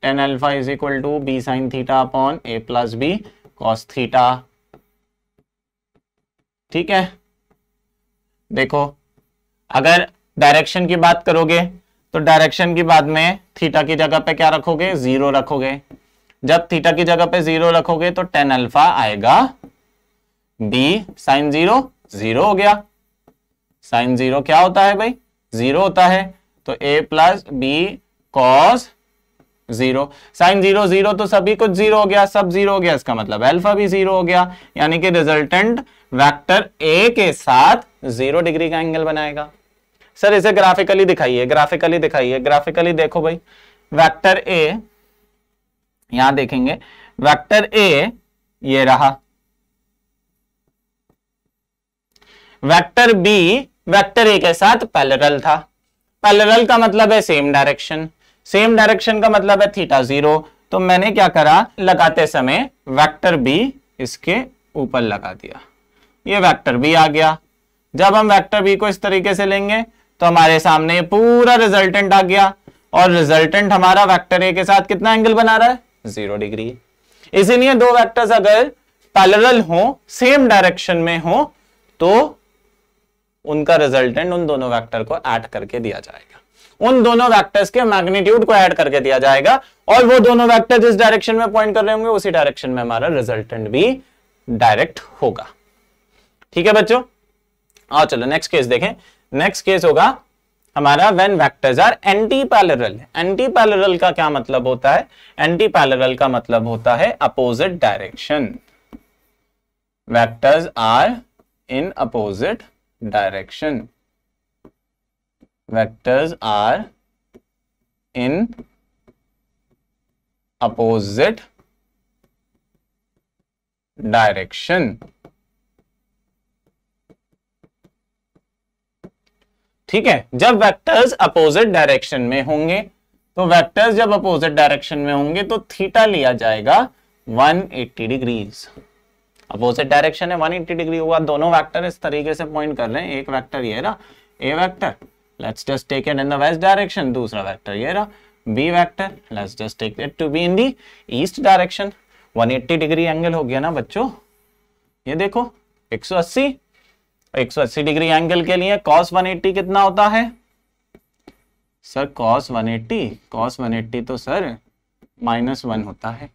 tan alpha is equal to B sine theta upon A plus B cos theta. ठीक है, देखो अगर डायरेक्शन की बात करोगे तो डायरेक्शन की बाद में थीटा की जगह पे क्या रखोगे, 0 रखोगे। जब थीटा की जगह पे 0 रखोगे तो tan अल्फा आएगा b साइन 0, 0 हो गया। साइन 0 क्या होता है भाई, 0 होता है। तो a plus B cos 0, sine 0 0 तो सभी कुछ 0 हो गया, सब 0 हो गया, इसका मतलब अल्फा भी 0 हो गया, यानी कि रिजल्टेंट वेक्टर a के साथ 0 डिग्री का एंगल बनाएगा। सर इसे ग्राफिकली दिखाइए, ग्राफिकली देखो भाई, वेक्टर a यहां देखेंगे, वेक्टर a ये रहा, वेक्टर b वेक्टर a के साथ पैरेलल था। पैरेलल का मतलब है सेम डायरेक्शन, सेम डायरेक्शन का मतलब है थीटा 0। तो मैंने क्या करा, लगाते समय वेक्टर b इसके ऊपर लगा दिया, ये वेक्टर b आ गया। जब हम वेक्टर b को इस तरीके से लेंगे तो हमारे सामने पूरा रिजल्टेंट आ गया, और रिजल्टेंट हमारा वेक्टर a के साथ कितना एंगल बना रहा है, 0 डिग्री। इसीलिए दो वेक्टर्स अगर पैरेलल हो, सेम डायरेक्शन में हो, तो उनका रिजल्टेंट उन दोनों वेक्टर को ऐड करके दिया जाएगा, उन दोनों वेक्टर्स के मैग्नीट्यूड को ऐड करके दिया जाएगा, और वो दोनों वेक्टर जिस डायरेक्शन में पॉइंट कर रहे होंगे उसी डायरेक्शन में हमारा रिजल्टेंट भी डायरेक्ट होगा। ठीक है बच्चों, आओ चलो नेक्स्ट केस देखें। नेक्स्ट केस होगा हमारा when vectors are anti parallel. Anti parallel का क्या मतलब होता है, एंटी पैरेलल का मतलब होता है opposite direction. Vectors are in opposite direction, vectors are in opposite direction. ठीक है, जब वेक्टर्स अपोजिट डायरेक्शन में होंगे, तो वेक्टर्स जब अपोजिट डायरेक्शन में होंगे तो थीटा लिया जाएगा 180 डिग्रीज। अपोजिट डायरेक्शन है, 180 डिग्री हुआ। दोनों वेक्टर इस तरीके से पॉइंट कर रहे हैं, एक वेक्टर ये रहा A vector, let's just take it in the west direction, दूसरा वेक्टर ये रहा B vector, let's just take it to be in the east direction. 180 degree angle हो गया ना बच्चों, ये देखो 180 डिग्री एंगल के लिए cos 180 कितना होता है सर, cos 180 तो सर -1 होता है।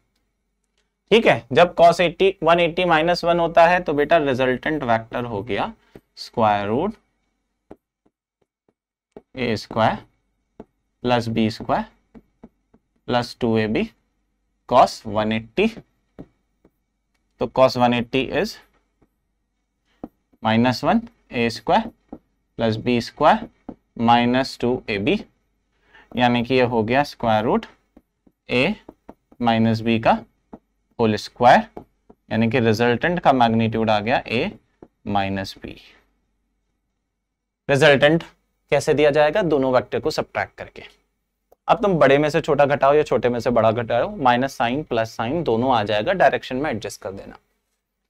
ठीक है, जब cos 180 -1 होता है तो बेटा रिजल्टेंट वेक्टर हो गया square root A square plus B square plus 2ab cos 180। तो cos 180 is -1 A square plus B square minus 2ab, यानी कि ये हो गया square root A minus B का होल स्क्वायर, यानी कि रिजल्टेंट का मैग्नीट्यूड आ गया ए माइनस बी। रिजल्टेंट कैसे दिया जाएगा, दोनों वेक्टर को सब्ट्रैक्ट करके। अब तुम बड़े में से छोटा घटाओ या छोटे में से बड़ा घटाओ, माइनस साइन प्लस साइन दोनों आ जाएगा, डायरेक्शन में एडजस्ट कर देना।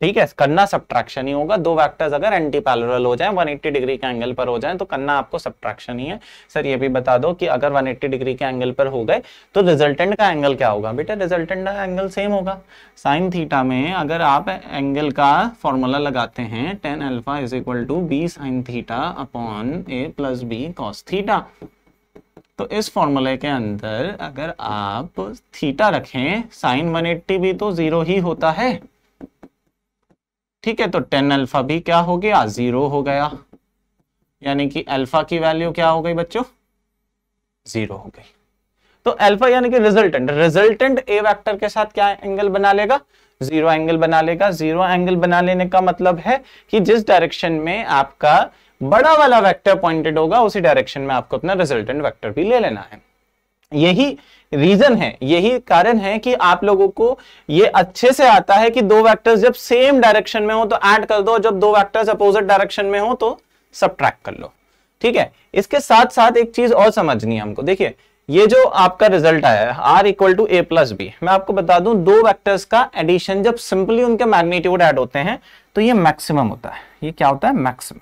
ठीक है, करना सब्ट्रैक्शन ही होगा। दो वेक्टर्स अगर एंटी पैरेलल हो जाएं, 180 डिग्री के एंगल पर हो जाएं, तो करना आपको सब्ट्रैक्शन ही है। सर ये भी बता दो कि अगर 180 डिग्री के एंगल पर हो गए तो रिजल्टेंट का एंगल क्या होगा। बेटा रिजल्टेंट का एंगल सेम होगा। साइन थीटा में अगर आप एंगल का फॉर्मूला लगाते हैं tan alpha is equal to B sine theta upon A plus B cos theta, तो इस फॉर्मूले के अंदर अगर आप थीटा रखें साइन 180 भी तो 0 ही होता है, ठीक है। तो tan अल्फा भी क्या हो गया, 0 हो गया, यानी कि अल्फा की वैल्यू क्या हो गई बच्चों, 0 हो गई। तो अल्फा यानी कि रिजल्टेंट ए वेक्टर के साथ क्या एंगल बना लेगा, 0 एंगल बना लेगा। 0 एंगल बना लेने का मतलब है कि जिस डायरेक्शन में आपका बड़ा वाला वेक्टर पॉइंटेड होगा उसी डायरेक्शन में आपको अपना रिजल्टेंट वेक्टर भी ले लेना है। यही रीजन है, यही कारण है कि आप लोगों को ये अच्छे से आता है कि दो वेक्टर्स जब सेम डायरेक्शन में हो तो ऐड कर दो, जब दो वेक्टर्स अपोजिट डायरेक्शन में हो तो सबट्रैक्ट कर लो, ठीक है। इसके साथ साथ एक चीज और समझनी है हमको। देखिए ये जो आपका रिजल्ट आया है r equal to a plus B, मैं आपको बता दूं दो वेक्टर्स का एडिशन जब सिंपली उनके मैग्नीट्यूड ऐड होते हैं तो ये मैक्सिमम होता है। ये क्या होता है, मैक्सिमम।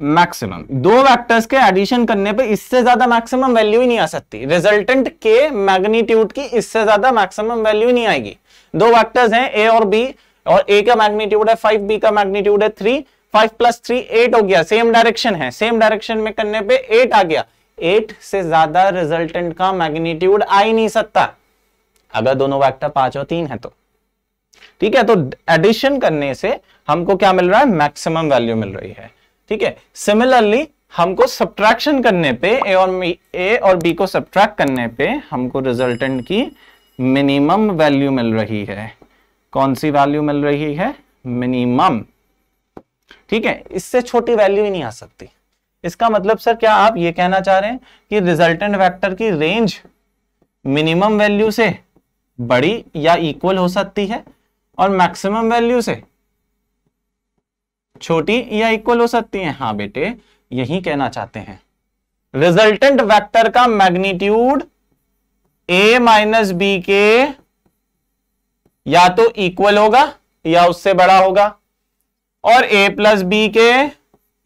मैक्सिमम दो वेक्टर्स के एडिशन करने पे इससे ज्यादा मैक्सिमम वैल्यू ही नहीं आ सकती। रिजल्टेंट के मैग्नीट्यूड की इससे ज्यादा मैक्सिमम वैल्यू ही नहीं आएगी। दो वेक्टर्स हैं a और b, और a का मैग्नीट्यूड है 5, b का मैग्नीट्यूड है 3, 5 प्लस 3 8 हो गया। सेम डायरेक्शन है, सेम डायरेक्शन में करने पे 8 आ गया। 8 से ज्यादा रिजल्टेंट का मैग्नीट्यूड आ ही नहीं सकता अगर दोनों वेक्टर 5 और 3 है तो, ठीक है। तो एडिशन करने से हमको क्या मिल रहा है, मैक्सिमम वैल्यू मिल रही है, ठीक है। सिमिलरली हमको सब्ट्रैक्शन करने पे ए और बी को सब्ट्रैक्ट करने पे हमको रिजल्टेंट की मिनिमम वैल्यू मिल रही है। कौन सी वैल्यू मिल रही है, मिनिमम, ठीक है। इससे छोटी वैल्यू ही नहीं आ सकती। इसका मतलब सर क्या आप ये कहना चाह रहे हैं कि रिजल्टेंट वेक्टर की रेंज मिनिमम वैल्यू से बड़ी या इक्वल हो सकती है और मैक्सिमम वैल्यू से छोटी या इक्वल हो सकती है। हाँ बेटे यही कहना चाहते हैं। रिजल्टेंट वेक्टर का मैग्नीट्यूड a माइनस बी के या तो इक्वल होगा या उससे बड़ा होगा, और a प्लस बी के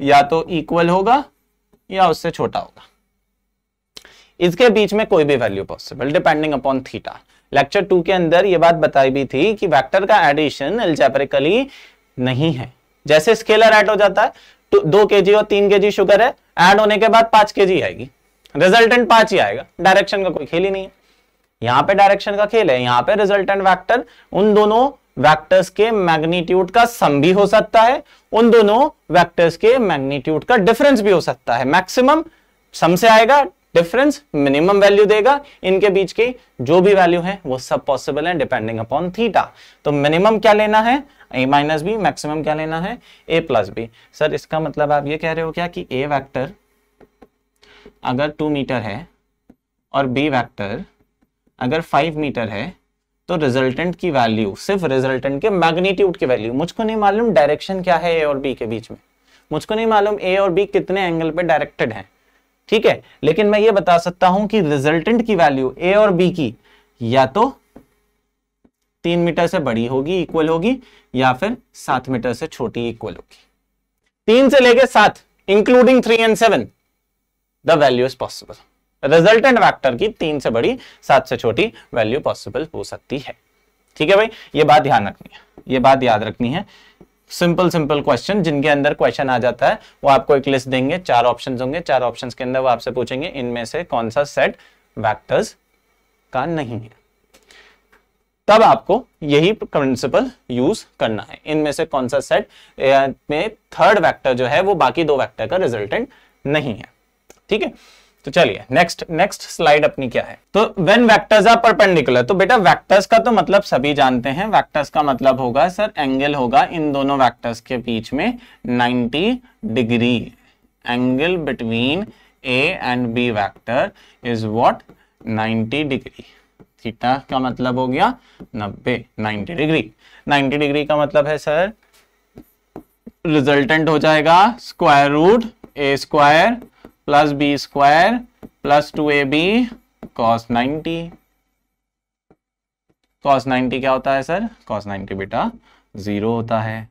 या तो इक्वल होगा या उससे छोटा होगा। इसके बीच में कोई भी value possible depending upon theta. Lecture 2 के अंदर यह बात बताई भी थी कि वेक्टर का एडिशन अलजेब्रिकली नहीं है। जैसे स्केलर ऐड हो जाता है तो 2 kg और 3 kg शुगर है, ऐड होने के बाद 5 kg आएगी, रिजल्टेंट 5 ही आएगा। डायरेक्शन का कोई खेल ही नहीं है, यहां पे डायरेक्शन का खेल है। यहां पे रिजल्टेंट वेक्टर उन दोनों वेक्टर्स के मैग्नीट्यूड का सम भी हो सकता है, उन दोनों वेक्टर्स के मैग्नीट्यूड का डिफरेंस भी हो सकता है। मैक्सिमम सम से आएगा, डिफरेंस मिनिमम वैल्यू देगा। इनके बीच की जो भी वैल्यू है वो सब पॉसिबल है डिपेंडिंग अपॉन थीटा। तो मिनिमम क्या लेना है, a माइनस बी, मैक्सिमम क्या लेना है, a प्लस बी। सर इसका मतलब आप ये कह रहे हो क्या कि a वेक्टर अगर 2 मीटर है और b वेक्टर अगर 5 मीटर है तो रिजल्टेंट की वैल्यू, सिर्फ रिजल्टेंट के मैग्नीट्यूड की वैल्यू, मुझको नहीं मालूम डायरेक्शन क्या है a और b के बीच में, मुझको नहीं मालूम a और b कितने एंगल पे डायरेक्टेड हैं, ठीक है। लेकिन मैं ये बता सकता हूं कि रिजल्टेंट की वैल्यू a और b की या तो 3 मीटर से बड़ी होगी, इक्वल होगी, या फिर 7 मीटर से छोटी इक्वल होगी। 3 से लेके 7 including 3 and 7 the value is possible. Resultant vector की 3 से बड़ी 7 से छोटी वैल्यू पॉसिबल हो सकती है, ठीक है भाई। ये बात ध्यान रखनी है, ये बात याद रखनी है। सिंपल क्वेश्चन जिनके अंदर क्वेश्चन आ जाता है वो आपको एक लिस्ट देंगे, 4 ऑप्शंस होंगे, 4 ऑप्शंस के अंदर वो आपसे पूछेंगे इनमें से कौन सा सेट वेक्टर्स का नहीं है, तब आपको यही प्रिंसिपल यूज करना है। इनमें से कौन सा सेट में थर्ड वेक्टर जो है वो बाकी दो वेक्टर का रिजल्टेंट नहीं है, ठीक है। तो चलिए नेक्स्ट स्लाइड अपनी क्या है। तो व्हेन वेक्टर्स आर परपेंडिकुलर, तो बेटा वेक्टर्स का तो मतलब सभी जानते हैं। वेक्टर्स का मतलब होगा सर एंगल होगा इन दोनों वेक्टर्स के बीच में 90 degree. Angle between a and b vector is what, 90 degree. Theta का मतलब हो गया 90 डिग्री। 90 डिग्री का मतलब है सर रिजल्टेंट हो जाएगा square root a square plus B square plus 2ab cos 90। cos 90 क्या होता है सर, cos 90 बेटा 0 होता है।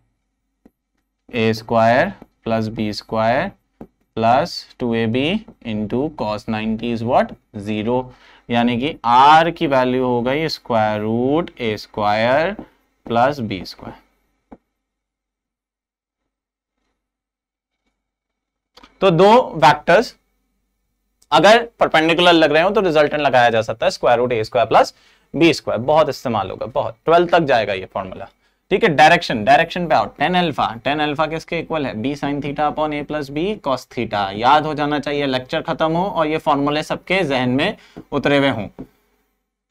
a square plus B square plus 2ab into cos 90 is what, 0। यानी कि r की वैल्यू हो गई square root a square plus B square. तो दो वेक्टर्स अगर परपेंडिकुलर लग रहे हो तो रिजल्टेंट लगाया जा सकता है square root A square plus B square. बहुत इस्तेमाल होगा, बहुत 12 तक जाएगा ये फॉर्मूला। ठीक है, डायरेक्शन पे आओ। टेन अल्फा किसके इक्वल है? B sine theta upon A plus B cos theta. याद हो जाना चाहिए, लेक्चर खत्म हो और ये फॉर्मूले सबके जहन में उतरे हुए हों।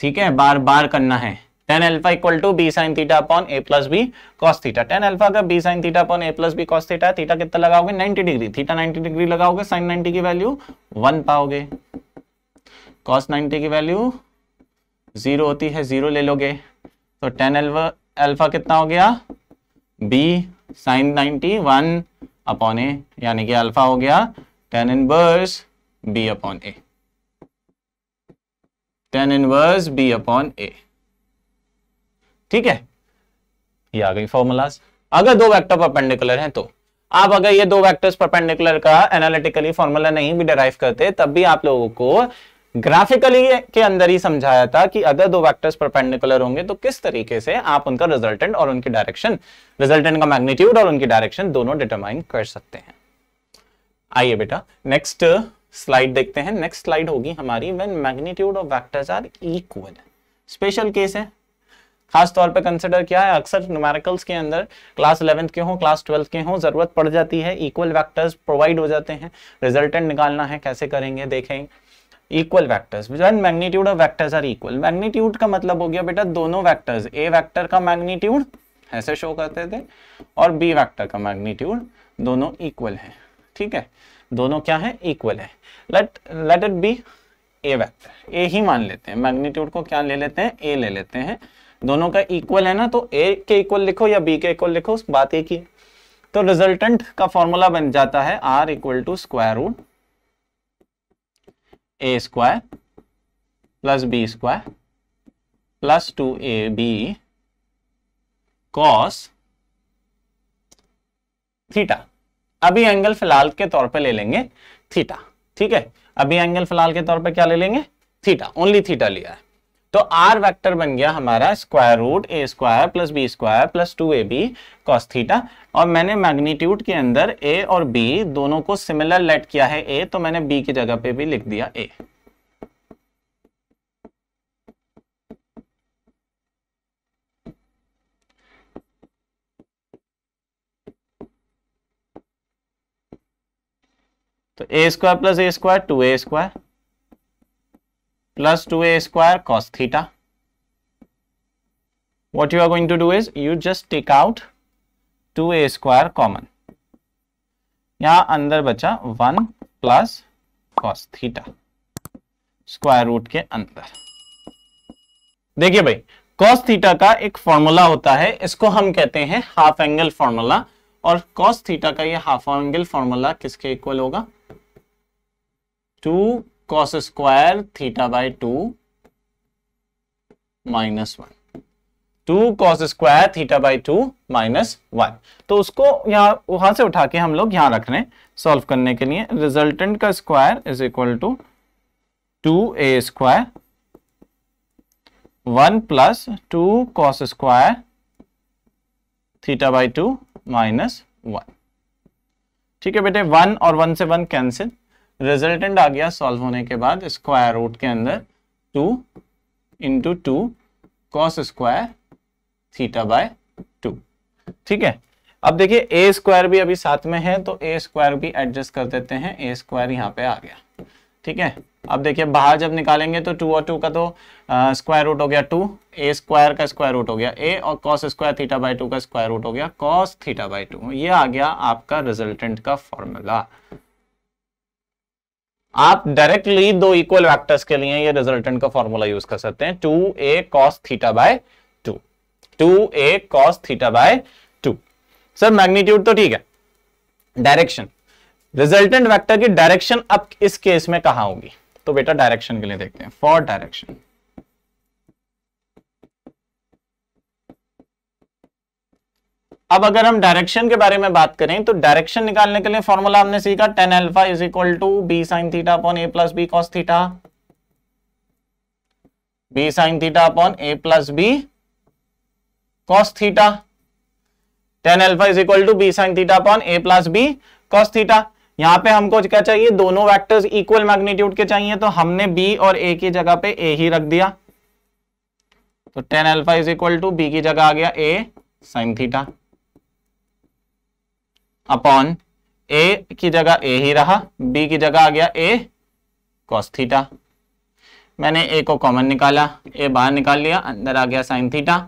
ठीक है, बार बार करना है। Tan alpha equal to B sine theta upon A plus B cos theta. Tan alpha का B sine theta upon A plus B cos theta. Theta कितना लगाओगे? 90 डिग्री। थीटा 90 डिग्री लगाओगे, साइन 90 की वैल्यू 1 पाओगे। कॉस 90 की value 0 होती है, 0 ले लोगे। तो टेन अल्फा कितना हो गया? बी साइन 90 1 अपॉन ए, यानी कि अल्फा हो गया टेन इनवर्स बी अपॉन ए। टेन इनवर्स बी अपॉन ए। ठीक है, ये आ गई फॉर्मूलाज। अगर दो वेक्टर परपेंडिकुलर हैं तो आप अगर ये दो वेक्टर्स परपेंडिकुलर का एनालिटिकली फॉर्मूला नहीं भी डिराइव करते तब भी आप लोगों को ग्राफिकली के अंदर ही समझाया था कि अगर दो वेक्टर्स परपेंडिकुलर होंगे तो किस तरीके से आप उनका रिजल्टेंट और उनकी डायरेक्शन, रिजल्टेंट का मैग्नीट्यूड और उनकी डायरेक्शन दोनों डिटरमाइन कर सकते हैं। आइए बेटा नेक्स्ट स्लाइड देखते हैं। नेक्स्ट स्लाइड होगी हमारी when magnitude of vectors are equal. Special case है, खास तौर पे कंसिडर किया है। अक्सर न्यूमेरिकल्स के अंदर क्लास 11th के हो, क्लास 12th के हो, जरूरत पड़ जाती है। इक्वल वेक्टर्स प्रोवाइड हो जाते हैं, रिजल्टेंट निकालना है, कैसे करेंगे देखें। Equal vectors, when magnitude of vectors are equal. Magnitude का मतलब हो गया बेटा दोनों वेक्टर्स, ए वेक्टर का मैग्नीट्यूड ऐसे शो करते थे और बी वेक्टर का मैग्नीट्यूड दोनों इक्वल है। ठीक है, दोनों क्या है? इक्वल है। Let it be A vector, A ही मान लेते हैं, मैग्नीट्यूड को क्या ले लेते हैं? ए ले लेते हैं। दोनों का इक्वल है ना, तो ए के इक्वल लिखो या बी के इक्वल लिखो, उस बात एक ही। तो रिजल्टेंट का फॉर्मूला बन जाता है R equal to square root A square plus B square plus 2ab cos theta. अभी एंगल फिलहाल के तौर पे ले लेंगे थीटा। ठीक है, अभी एंगल फिलहाल के तौर पे क्या ले लेंगे? थीटा, ओनली थीटा लिया है। तो आर वेक्टर बन गया हमारा square root A square plus B square plus 2ab cos theta. और मैंने मैग्नीट्यूड के अंदर ए और बी दोनों को सिमिलर लेट किया है ए, तो मैंने बी की जगह पे भी लिख दिया ए। तो A square plus A square 2a square plus 2a square cos theta. What you are going to do is you just take out 2a square common. यहां अंदर बचा 1 प्लस cos theta स्क्वायर रूट के अंदर। देखिए भाई, cos theta का एक फॉर्मूला होता है, इसको हम कहते हैं हाफ एंगल फॉर्मूला। और cos थीटा का ये हाफ एंगल फॉर्मूला किसके इक्वल होगा? 2 cos square theta by 2 minus 1। 2 cos square theta by 2 minus 1। तो उसको यहां वहां से उठा के हम लोग यहां रख रहे हैं सॉल्व करने के लिए। रिजल्टेंट का square is equal to 2a square 1 plus 2 cos square theta by 2 minus 1। ठीक है बेटे, 1 और 1 से 1 कैंसिल। रिजल्टेंट आ गया सॉल्व होने के बाद स्क्वायर रूट के अंदर 2 into 2 cos square theta by 2। ठीक है, अब देखिए ए स्क्वायर भी अभी साथ में है, तो ए स्क्वायर भी एडजस्ट कर देते हैं। ए स्क्वायर यहाँ पे आ गया। ठीक है, अब देखिए बाहर जब निकालेंगे तो 2 और 2 का तो स्क्वायर रूट हो गया 2, ए स्क्वायर का स्क्वायर रूट हो गया ए, और कॉस स्क्वायर थीटा बाई 2 का स्क्वायर रूट हो गया कॉस थीटा बाई 2। ये आ गया आपका रिजल्टेंट का फॉर्मूला। आप डायरेक्टली दो इक्वल वेक्टर्स के लिए ये रिजल्टेंट का फॉर्मूला यूज कर सकते हैं, 2a cos theta by 2, 2a cos theta by 2। Sir magnitude तो ठीक है, डायरेक्शन, रिजल्टेंट वेक्टर की डायरेक्शन अब इस केस में कहां होगी? तो बेटा डायरेक्शन के लिए देखते हैं। फॉर डायरेक्शन, अब अगर हम डायरेक्शन के बारे में बात करें तो डायरेक्शन निकालने के लिए फॉर्मूला हमने सीखा tan alpha is equal to B sine theta upon A plus B cos theta, B sine theta upon A plus B cos theta. tan alpha is equal to B sine theta upon A plus B cos theta. यहां पे हमको क्या चाहिए, दोनों vectors equal magnitude के चाहिए, तो हमने बी और ए की जगह पे ए ही रख दिया, तो tan alpha is equal to B की जगह आ गया A sine theta upon A की जगह ए ही रहा, बी की जगह आ गया ए कॉस थीटा। मैंने ए को कॉमन निकाला, ए बाहर निकाल लिया, अंदर आ गया साइन थीटा,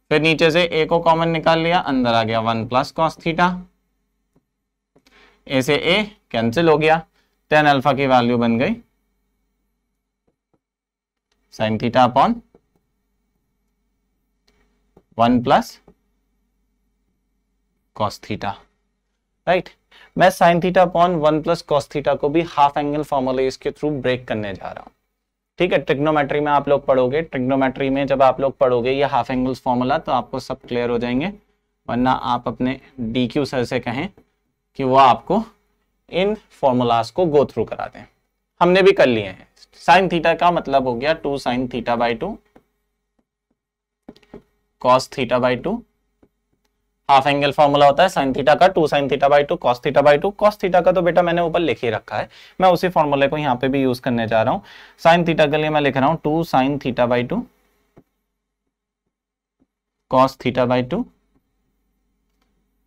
फिर नीचे से ए को कॉमन निकाल लिया, अंदर आ गया वन प्लस कॉस थीटा, ए से ए कैंसिल हो गया, टेन अल्फा की वैल्यू बन गई sine theta upon one plus cos theta, right. मैं sine theta upon one plus cos theta को भी हाफ एंगल फॉर्मूले के थ्रू ब्रेक करने जा रहा हूं, ठीक है। ट्रिग्नोमेट्री में आप लोग पढ़ोगे, ट्रिग्नोमेट्री में जब आप लोग पढ़ोगे ये हाफ एंगल्स फॉर्मूला तो आपको सब क्लियर हो जाएंगे, वरना आप अपने DQ सर से कहें कि वो आपको इन फॉर्मूलाज को गो थ्रू करा दें, हमने भी कर लिए हैं। साइन थीटा का मतलब हो गया 2 sine theta by 2 cos theta by 2, half angle formula होता है साइन थीटा का 2 sine theta by 2 cos theta by 2। Cos theta का तो बेटा मैंने ऊपर लिख ही रखा है, मैं उसी फॉर्मूले को यहाँ पे भी यूज करने जा रहा हूँ। साइन थीटा के लिए मैं लिख रहा हूँ 2 sine theta by 2 cos theta by 2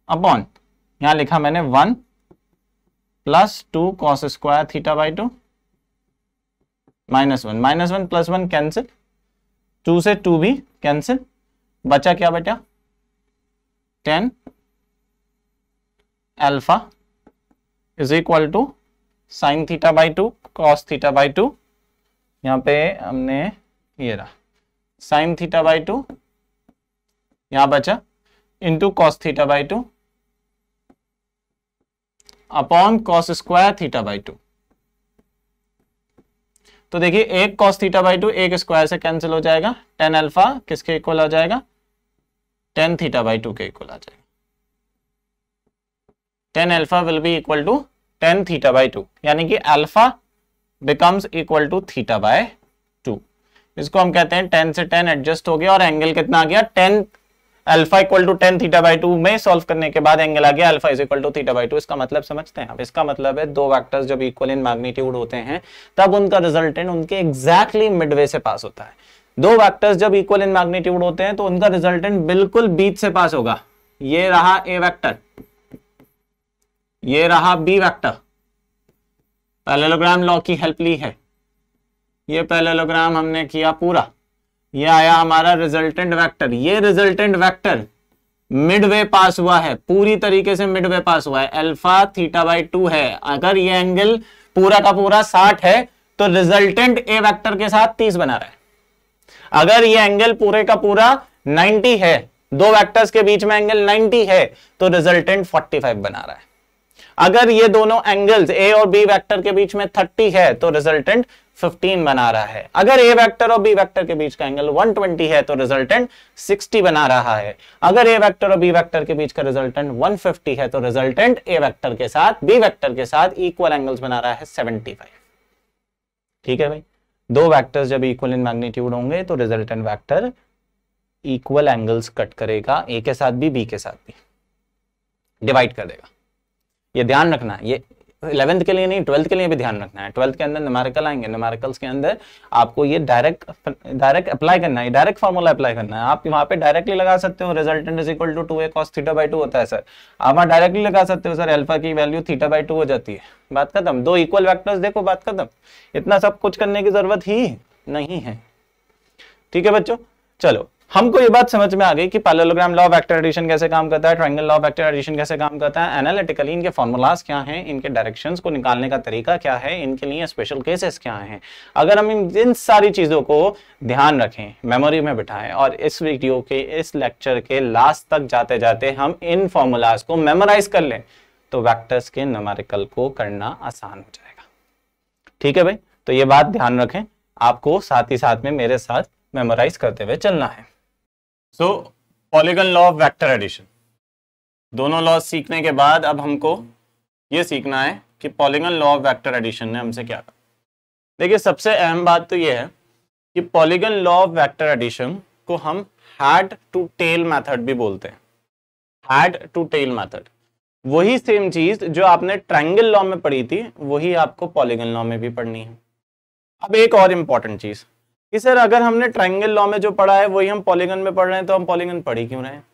upon, यहाँ लिखा मैंने 1 plus 2 cos square theta by 2 -1 -1 plus 1 cancel, 2 से 2 भी कैंसिल, बचा क्या बेटा 10 alpha is equal to sine theta by 2 cos theta by 2, यहाँ पे हमने ये रहा साइन थीटा बाई 2, यहां बचा into cos theta by 2 upon cos square theta by 2। तो देखिए एक कॉस थीटा बाई 2 एक स्क्वायर से कैंसिल हो जाएगा, 10 अल्फा किसके इक्वल आ जाएगा 10 थीटा बाई 2 के इक्वल आ जाएगा, 10 alpha will be equal to 10 theta by 2, यानी कि alpha becomes equal to theta by 2। इसको हम कहते हैं 10 से 10 एडजस्ट हो गया और एंगल कितना आ गया 10 alpha equal to 10 theta by 2 में सॉल्व करने के बाद एंगल आ गया alpha is equal to theta by 2। इसका मतलब समझते हैं आप, इसका मतलब है दो वेक्टर्स जब इक्वल इन मैग्नीट्यूड होते हैं तब उनका रिजल्टेंट उनके एग्जैक्टली मिडवे से पास होता है। दो वेक्टर्स जब इक्वल इन मैग्नीट्यूड होते हैं तो उनका रिजल्टेंट बिल्कुल बीच से पास होगा। ये रहा ए वेक्टर, ये रहा बी वेक्टर, पैरेललोग्राम लॉ की हेल्प ली है, ये पैरेललोग्राम हमने किया पूरा, ये आया हमारा रिजल्टेंट वेक्टर, ये रिजल्टेंट वेक्टर मिडवे पास हुआ है, पूरी तरीके से मिडवे पास हुआ है, अल्फा थीटा बाई 2 है। अगर ये एंगल पूरा का पूरा 60 है तो रिजल्टेंट ए वेक्टर के साथ 30 बना रहा है। अगर ये एंगल पूरे का पूरा 90 है, दो वेक्टर्स के बीच में एंगल 90 है तो रिजल्टेंट 45 बना रहा है। अगर ये दोनों एंगल्स ए और बी वेक्टर के बीच में 30 है तो रिजल्टेंट 15 बना रहा है। अगर ए वेक्टर और बी वेक्टर के बीच का एंगल 120 है तो रिजल्टेंट 60 बना रहा है। अगर ए वेक्टर और बी वेक्टर के बीच का रिजल्टेंट 150 है तो रिजल्टेंट ए वेक्टर के साथ बी वेक्टर के साथ इक्वल एंगल्स बना रहा है 75। ठीक है भाई, दो वेक्टर्स जब इक्वल इन मैग्नीट्यूड होंगे तो resultant vector equal angles cut करेगा, ए के साथ भी बी के साथ भी डिवाइड कर देगा। ये ध्यान रखना, ये 11th के लिए नहीं 12th के लिए भी ध्यान रखना है। 12th के अंदर न्यूमेरिकल आएंगे, न्यूमेरिकल्स के अंदर आपको ये डायरेक्ट अप्लाई करना है, डायरेक्ट फॉर्मूला अप्लाई करना है। आप वहां पे डायरेक्टली लगा सकते हो resultant is equal to 2a cos theta by 2 होता है सर, आप वहां डायरेक्टली लगा सकते हो सर अल्फा की वैल्यू थीटा बाई 2 हो जाती है, बात खत्म। दो इक्वल वेक्टर्स देखो, बात खत्म। इतना सब कुछ करने की जरूरत ही नहीं है। ठीक है बच्चों, चलो हमको ये बात समझ में आ गई कि parallelogram law of vector addition कैसे काम करता है, triangle law of vector addition कैसे काम करता है, एनालिटिकली इनके फॉर्मूलाज क्या हैं, इनके डायरेक्शंस को निकालने का तरीका क्या है, इनके लिए स्पेशल केसेस क्या हैं। अगर हम इन सारी चीजों को ध्यान रखें, मेमोरी में बिठाएं और इस वीडियो के इस लेक्चर के लास्ट तक जाते जाते हम इन फॉर्मूलाज को मेमोराइज कर लें तो वेक्टर्स के न्यूमेरिकल को करना आसान हो जाएगा। ठीक है भाई, तो ये बात ध्यान रखें, आपको साथ ही साथ में मेरे साथ मेमोराइज करते हुए चलना है। So polygon law of vector addition, दोनों लॉ सीखने के बाद अब हमको ये सीखना है कि polygon law of vector addition ने हमसे क्या कहा। देखिए सबसे अहम बात तो ये है कि polygon law of vector addition को हम हेड टू टेल मेथड भी बोलते हैं। हेड टू टेल मेथड वही सेम चीज जो आपने ट्रायंगल लॉ में पढ़ी थी वही आपको पॉलीगन लॉ में भी पढ़नी है। अब एक और इंपॉर्टेंट चीज कि सर अगर हमने ट्रायंगल लॉ में जो पढ़ा है वही हम पॉलीगन में पढ़ रहे हैं तो हम पॉलीगन पढ़ ही क्यों रहे हैं?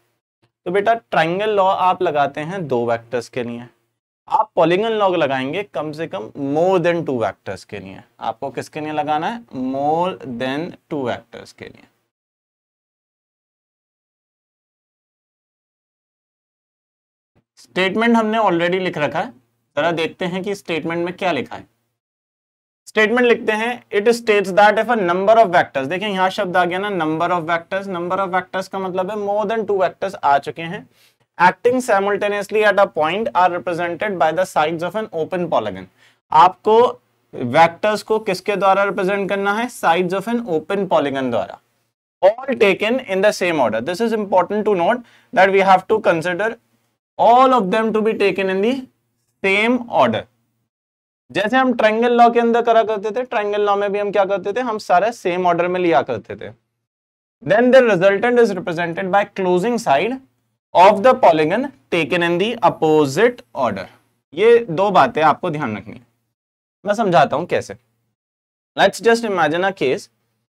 तो बेटा ट्रायंगल लॉ आप लगाते हैं 2 वेक्टर्स के लिए, आप पॉलीगन लॉ लगाएंगे कम से कम मोर देन 2 वेक्टर्स के लिए। आपको किसके लिए लगाना है? मोर देन 2 वेक्टर्स के लिए। स्टेटमेंट हमने ऑलरेडी लिख रखा है, जरा देखते हैं कि स्टेटमेंट में क्या लिखा है। स्टेटमेंट लिखते हैं it states that if a number of vectors, देखिए यहां शब्द आ गया ना number of vectors. Number of vectors का मतलब है मोर देन 2 वेक्टर्स आ चुके हैं, acting simultaneously at a point are represented by the sides of an open polygon. आपको वेक्टर्स को किसके द्वारा रिप्रेजेंट करना है? Sides of an open polygon द्वारा। all taken in the same order. This is important to note that we have to consider all of them to be taken in the same order. जैसे हम triangle law के अंदर करा करते थे, triangle law में भी हम क्या करते थे? हम सारे सेम ऑर्डर में लिया करते थे। Then the resultant is represented by closing side of the polygon taken in the opposite order. ये 2 बातें आपको ध्यान रखनी है, मैं समझाता हूं कैसे। Let's just imagine a case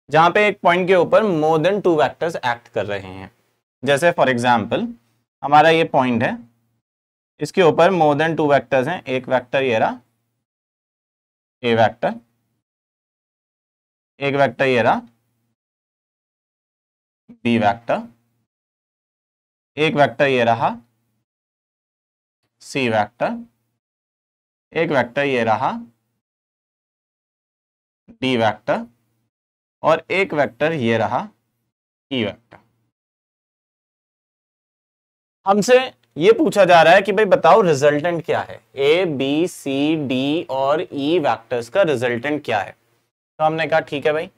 जहां पे एक पॉइंट के ऊपर मोर देन 2 वेक्टर्स एक्ट कर रहे हैं। जैसे फॉर एग्जांपल हमारा ये पॉइंट है, इसके ऊपर मोर देन 2 वेक्टर्स हैं। एक वेक्टर ये रहा ए वेक्टर, एक वेक्टर ये रहा बी वेक्टर, एक वेक्टर ये रहा सी वेक्टर, एक वेक्टर ये रहा डी वेक्टर और एक वेक्टर ये रहा ई वेक्टर। हमसे ये पूछा जा रहा है कि भाई बताओ रिजल्टेंट क्या है? ए बी सी डी और ई वेक्टर्स का रिजल्टेंट क्या है? तो हमने कहा ठीक है भाई,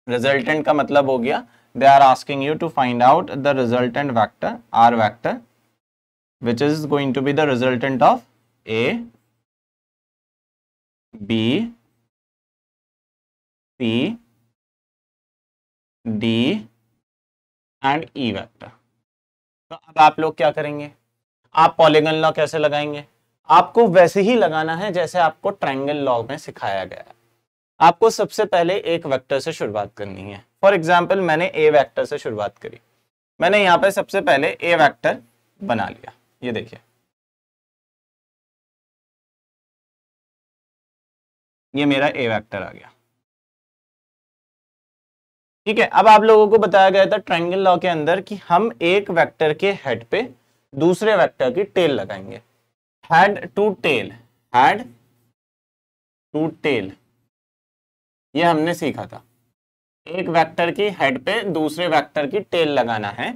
रिजल्टेंट का मतलब हो गया they are asking you to find out the resultant vector are vector which is going to be the resultant of A B C D and E vector. तो अब आप लोग क्या करेंगे? आप पॉलीगन लॉ कैसे लगाएंगे? आपको वैसे ही लगाना है जैसे आपको ट्रायंगल लॉ में सिखाया गया है। आपको सबसे पहले एक वेक्टर से शुरुआत करनी है। फॉर एग्जांपल मैंने ए वेक्टर से शुरुआत करी, मैंने यहां पे सबसे पहले ए वेक्टर बना लिया। ये देखिए ये मेरा ए वेक्टर आ गया, ठीक है। अब आप लोगों को बताया गया था ट्रायंगल लॉ के अंदर कि हम एक वेक्टर के हेड पे दूसरे वेक्टर की टेल लगाएंगे। Head to tail, head to tail, ये हमने सीखा था। एक वेक्टर की हेड पे दूसरे वेक्टर की टेल लगाना है।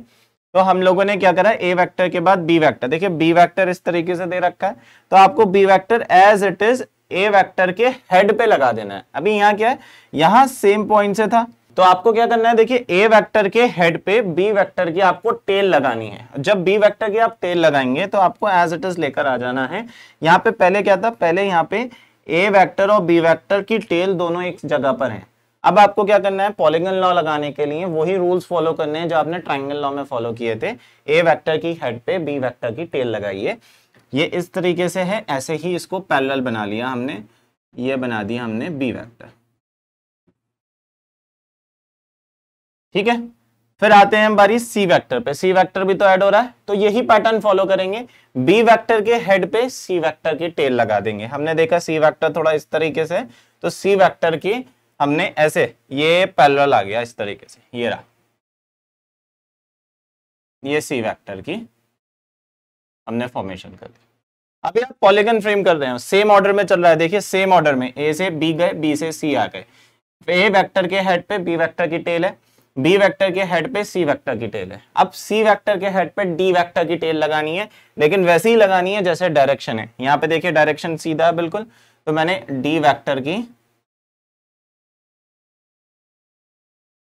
तो हम लोगों ने क्या करा? ए वेक्टर के बाद बी वेक्टर, देखिए बी वेक्टर इस तरीके से दे रखा है, तो आपको B vector as it is A vector के हेड पे लगा देना है। अभी यहाँ क्या है? यहाँ सेम पॉइंट से था, तो आपको क्या करना है? देखिए ए वेक्टर के हेड पे बी वेक्टर की आपको टेल लगानी है। जब बी वेक्टर की आप टेल लगाएंगे तो आपको एज इट इज लेकर आ जाना है। यहाँ पे पहले क्या था? पहले यहाँ पे ए वेक्टर और बी वेक्टर की टेल दोनों एक जगह पर हैं। अब आपको क्या करना है? पॉलीगन लॉ लगाने के लिए वही रूल्स फॉलो करने हैं जो आपने ट्रायंगल लॉ में फॉलो किए थे। ए वेक्टर की हेड पे बी वेक्टर की टेल लगाइए। ये इस तरीके से है, ऐसे ही इसको पैरेलल बना लिया हमने, ये बना दिया हमने बी वेक्टर, ठीक है। फिर आते हैं हम बारी सी वेक्टर पे। सी वेक्टर भी तो ऐड हो रहा है, तो यही पैटर्न फॉलो करेंगे। बी वेक्टर के हेड पे सी वेक्टर की टेल लगा देंगे। हमने देखा सी वेक्टर थोड़ा इस तरीके से, तो सी वेक्टर की हमने ऐसे, ये पैरेलल आ गया इस तरीके से, ये रहा, ये सी वेक्टर की हमने फॉर्मेशन कर दी। अभी आप पॉलीगन फ्रेम कर रहे हो, सेम ऑर्डर में चल रहा है। देखिए सेम ऑर्डर में ए से बी गए, बी से सी आ गए। ए वेक्टर के हेड पे बी वेक्टर की टेल है, बी वेक्टर के हेड पे सी वेक्टर की टेल है। अब सी वेक्टर के हेड पे डी वेक्टर की टेल लगानी है, लेकिन वैसे ही लगानी है जैसे डायरेक्शन है। यहाँ पे देखिए डायरेक्शन सीधा है बिल्कुल, तो मैंने डी वेक्टर की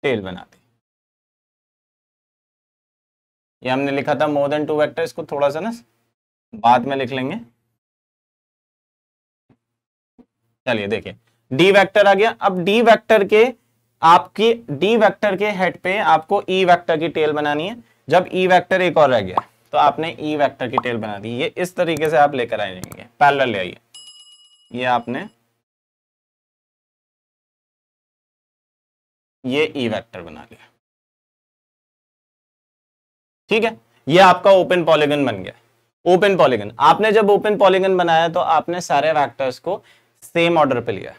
टेल बना दी। ये हमने लिखा था मोर देन 2 वेक्टर, इसको थोड़ा सा ना बाद में लिख लेंगे। चलिए देखिए डी वेक्टर आ गया। अब डी वेक्टर के हेड पे आपको ई वेक्टर की टेल बनानी है। जब ई वेक्टर एक और रह गया, तो आपने ई वेक्टर की टेल बना दी। ये इस तरीके से आप लेकर आएंगे, पैरेलल ले आइए, ये आपने ये ई वेक्टर बना लिया, ठीक है। ये आपका ओपन पॉलीगन बन गया। ओपन पॉलीगन, आपने जब ओपन पॉलीगन बनाया तो आपने सारे वेक्टर्स को सेम ऑर्डर पे लिया,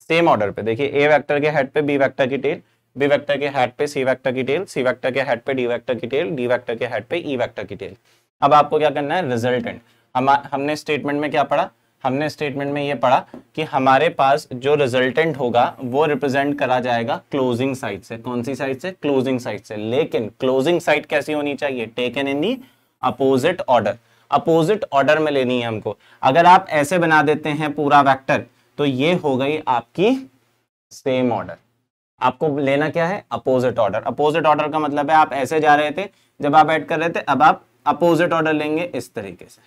सेम ऑर्डर पे। देखिए ए वेक्टर के हेड पे बी वेक्टर की टेल, बी वेक्टर के हेड पे सी वेक्टर की टेल, सी वेक्टर के हेड पे डी वेक्टर की टेल, डी वेक्टर के हेड पे ई वेक्टर की टेल। अब आपको क्या करना है, रिजल्टेंट। हमने स्टेटमेंट में क्या पढ़ा, हमने स्टेटमेंट में ये पढ़ा कि हमारे पास जो रिजल्टेंट होगा वो रिप्रेजेंट करा जाएगा क्लोजिंग साइड से। कौन सी साइड से, क्लोजिंग साइड से। लेकिन क्लोजिंग साइड कैसी होनी चाहिए, taken in the opposite order, opposite order में लेनी है हमको। अगर आप ऐसे बना देते हैं पूरा वेक्टर तो ये हो गई आपकी सेम ऑर्डर। आपको लेना क्या है, अपोजिट ऑर्डर। अपोजिट ऑर्डर का मतलब है आप ऐसे जा रहे थे जब आप ऐड कर रहे थे, अब आप अपोजिट ऑर्डर लेंगे इस तरीके से।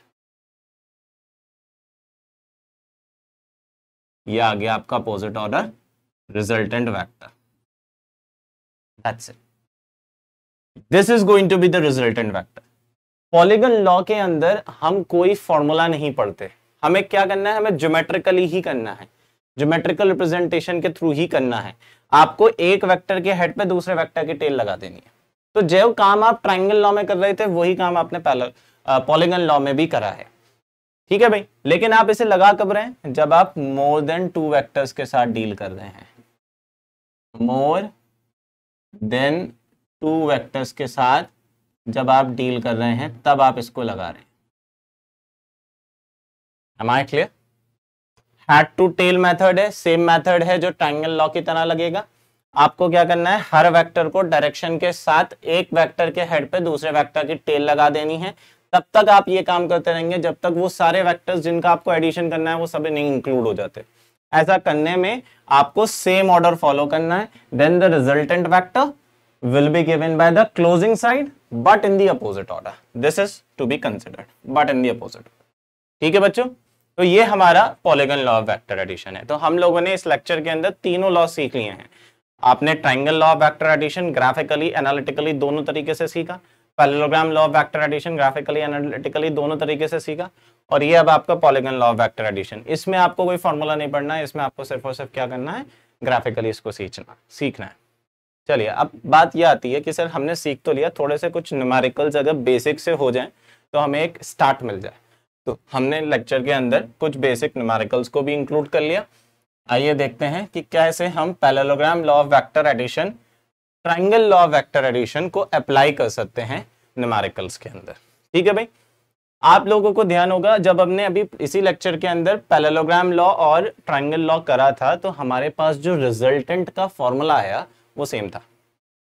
ये आ गया आपका opposite order resultant vector. That's it, this is going to be the resultant vector. Polygon law के अंदर हम कोई फॉर्मूला नहीं पढ़ते, हमें क्या करना है, हमें ज्योमेट्रिकली ही करना है, ज्योमेट्रिकल रिप्रेजेंटेशन के थ्रू ही करना है। आपको एक वेक्टर के हेड पे दूसरे वेक्टर की टेल लगा देनी है। तो जो काम आप ट्रायंगल लॉ में कर रहे थे वही काम आपने पॉलीगन लॉ में भी करा है, ठीक है भाई। लेकिन आप इसे लगा कब रहे हैं, जब आप मोर देन 2 वेक्टर्स के साथ डील कर रहे हैं। मोर देन 2 वेक्टर्स के साथ जब आप डील कर रहे हैं तब आप इसको लगा रहे हैं। Am I clear? Head to tail method है, सेम मेथड है जो ट्रायंगल लॉ की तरह लगेगा। आपको क्या करना है, हर वेक्टर को डायरेक्शन के साथ एक वेक्टर के हेड पे दूसरे वेक्टर की टेल लगा देनी है। तब तक आप ये काम करते रहेंगे जब तक वो सारे वेक्टर्स जिनका आपको एडिशन करना है वो सभी नहीं इंक्लूड हो जाते। ऐसा करने में आपको सेम ऑर्डर फॉलो करना है। Then the resultant vector will be given by the closing side but in the opposite order. This is to be considered, but in the opposite. ठीक है बच्चों, तो ये हमारा polygon law of vector addition है। तो हम लोगों ने इस लेक्चर के अंदर तीनों लॉ सीख लिए हैं। आपने triangle law of vector addition graphically analytically दोनों तरीके से सीखा, parallelogram law of vector addition graphically analytically दोनों तरीके से सीखा, और ये अब आपका polygon law of vector addition. इसमें आपको कोई फॉर्मूला नहीं पढ़ना है, इसमें आपको सिर्फ और सिर्फ क्या करना है, ग्राफिकली इसको सीखना है। चलिए अब बात यह आती है कि सर हमने सीख तो लिया, थोड़े से कुछ न्यूमेरिकल्स अगर बेसिक से हो जाएं तो हमें एक स्टार्ट मिल जाए। तो हमने लेक्चर के अंदर कुछ बेसिक न्यूमेरिकल्स को भी इंक्लूड कर लिया। आइए देखते हैं कि कैसे हम parallelogram law of vector addition, triangle law of vector addition को अप्लाई कर सकते हैं न्यूमेरिकल्स के अंदर। ठीक है भाई, आप लोगों को ध्यान होगा जब हमने अभी इसी लेक्चर के अंदर पैरेललोग्राम लॉ और ट्रायंगल लॉ करा था तो हमारे पास जो रिजल्टेंट का फॉर्मूला आया वो सेम था,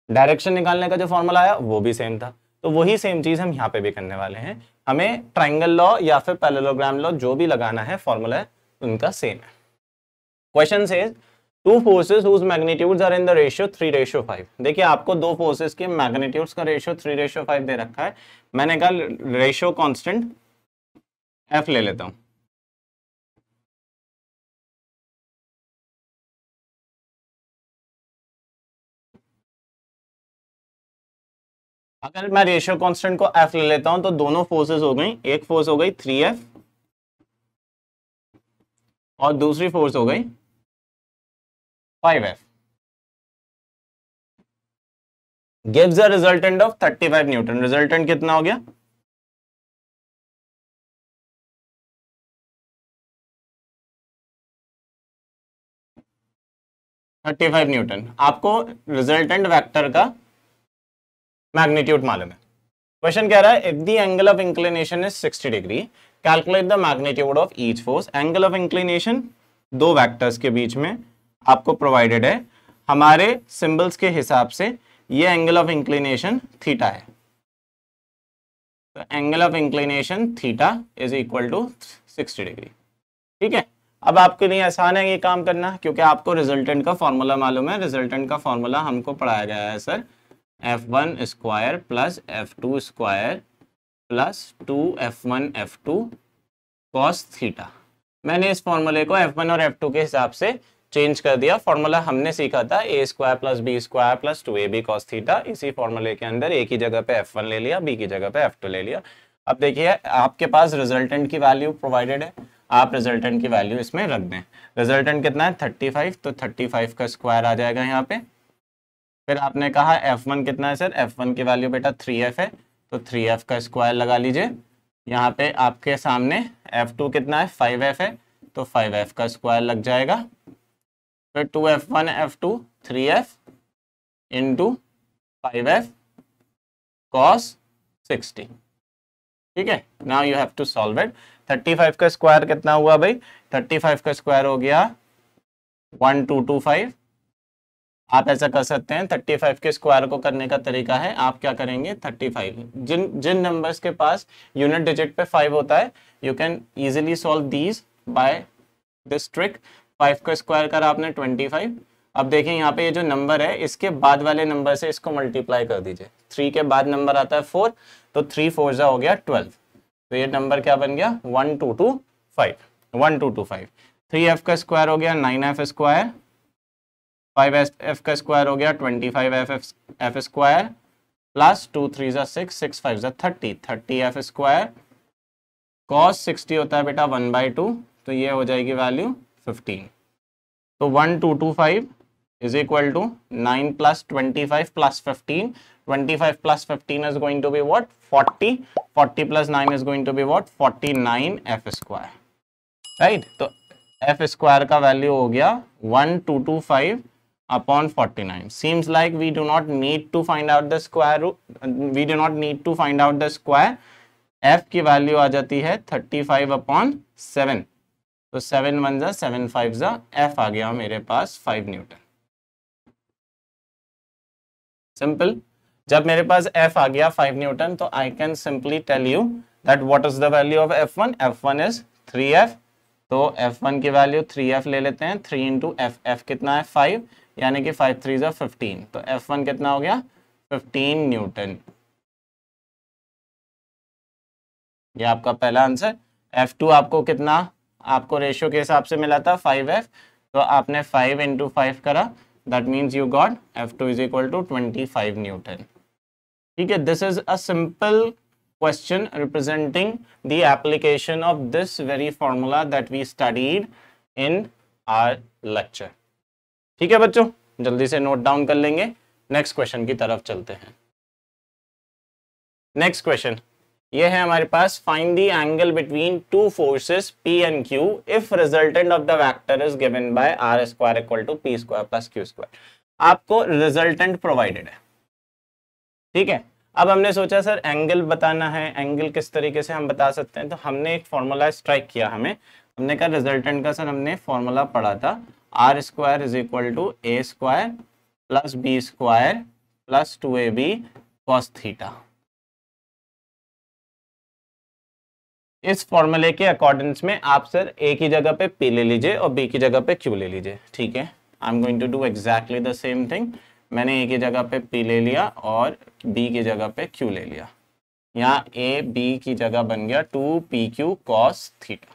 डायरेक्शन निकालने का जो फॉर्मूला आया वो भी सेम था। तो वही सेम चीज हम यहाँ पे भी करने वाले हैं। हमें ट्रायंगल लॉ या फिर पैरेललोग्राम लॉ जो भी लगाना है फॉर्मूला उनका सेम है। Question says two forces whose magnitudes are in the ratio 3:5। देखिए आपको दो फोर्सेस के मैग्नीट्यूड्स का रेशियो 3:5 दे रखा है। मैंने कहा रेशियो कांस्टेंट F ले लेता हूं। अगर मैं रेशियो कांस्टेंट को F ले लेता हूं तो दोनों फोर्सेस हो गई, एक फोर्स हो गई 3F और दूसरी फोर्स हो गई 5F। Gives a resultant of 35 Newton. Resultant कितना हो गया? न्यूटन। आपको रिजल्टेंट वेक्टर का मैग्नीट्यूड मालूम है। क्वेश्चन कह रहा है if the angle of inclination is 60 degree calculate the magnitude of each force. Angle of inclination दो वेक्टर्स के बीच में आपको प्रोवाइडेड है। हमारे सिंबल्स के हिसाब से ये एंगल ऑफ इंक्लिनेशन थीटा है। तो angle of inclination theta is equal to 60 degree. ठीक है, अब आपके लिए आसान है ये काम करना क्योंकि आपको रिजल्टेंट का फॉर्मूला मालूम है। रिजल्टेंट का फॉर्मूला हमको पढ़ाया गया है sir, F1 square plus F2 square plus 2F1 F2 cos theta. मैंने इस फॉर्मूले को F1 और F2 के हिसाब से चेंज कर दिया। फॉर्मूला हमने सीखा था a square plus b square plus 2ab cos theta. इसी फॉर्मूले के अंदर a की जगह पे F1 ले लिया, b की जगह पे F2 ले लिया। अब देखिए आपके पास रिजल्टेंट की वैल्यू प्रोवाइडेड है, आप रिजल्टेंट की वैल्यू इसमें रख दें। रिजल्टेंट कितना है 35, तो 35 का स्क्वायर आ जाएगा यहाँ पे। फिर आपने कहा f1 कितना है सर, f1 की वैल्यू बेटा 3f है, तो 3f का स्क्वायर लगा लीजिए। यहाँ पे आपके सामने f2 कितना है 5f है, तो 5f का स्क्वायर लग जाएगा। फिर 2f1 f2 3f into 5f cos 60। ठीक है, now you have to solve it. 35 का स्क्वायर कितना हुआ भाई, 35 का स्क्वायर हो गया 1225। आप ऐसा कर सकते हैं, 35 के स्क्वायर को करने का तरीका है, आप क्या करेंगे 35 जिन जिन नंबर्स के पास यूनिट डिजिट पे 5 होता है, you can easily solve these by this trick. 5 का स्क्वायर करा आपने 25। अब देखें यहाँ पे ये जो नंबर है इसके बाद वाले नंबर से इसको मल्टीप्लाई कर दीजिए। 3 के बाद नंबर आता है 4, तो 3 4 जा हो गया 12, तो ये नंबर क्या बन गया 1225, 1225। 3f का स्क्वायर हो गया 9f स्क्वायर, 5f का स्क्वायर हो गया 25f स्क्वायर, प्लस 2 3 जा 6, 6 5 जा 30, 30f स्क्वायर। cos 60 होता है बेटा 1/2, तो ये हो जाएगी वैल्यू 15। तो 1225 is equal to 9 plus 25 plus 15। 25 plus 15 is going to be what? 40. 40 plus 9 is going to be what? 49 f square. Right? तो f square का वैल्यू हो गया 1225 upon 49. Seems like we do not need to find out the square root. We do not need to find out the square. f की value आ जाती है 35 upon 7. तो 7 1 जा 7 5 जा f आ गया मेरे पास 5 न्यूटन। सिंपल। जब मेरे पास f आ गया 5 न्यूटन, तो I can simply tell you that what is the value of f1। f1 is 3f, तो f1 की वैल्यू 3f ले लेते हैं। 3 इंटू f कितना है 5, यानी कि 5 3 जा 15, तो f1 कितना हो गया 15 न्यूटन। ये आपका पहला आंसर। f2 आपको कितना, आपको रेशियो के हिसाब से मिला था 5f, तो आपने 5 इंटू 5 करा, that means you got f2 is equal to 25 newton. ठीक है, this is a simple question representing the application of this very formula that we studied in our lecture. ठीक है बच्चों, जल्दी से नोट डाउन कर लेंगे। नेक्स्ट क्वेश्चन की तरफ चलते हैं। नेक्स्ट क्वेश्चन ये है हमारे पास, find the angle between two forces P and Q if resultant of the vector is given by r square equal to p square plus q square. आपको रिजल्टेंट प्रोवाइडेड है, ठीक है। अब हमने सोचा सर एंगल बताना है, एंगल किस तरीके से हम बता सकते हैं, तो हमने एक फॉर्मूला स्ट्राइक किया। हमने कहा रिजल्टेंट का सर हमने फॉर्मूला पढ़ा था, r square is equal to a square plus b square plus 2ab cos theta. इस फॉर्मूले के अकॉर्डिंग्स में आप सर a की जगह पे p ले लीजिए और b की जगह पे q ले लीजिए। ठीक है, I am going to do exactly the same thing. मैंने a की जगह पे p ले लिया और b की जगह पे q ले लिया। यहाँ a b की जगह बन गया 2pq cos थीटा।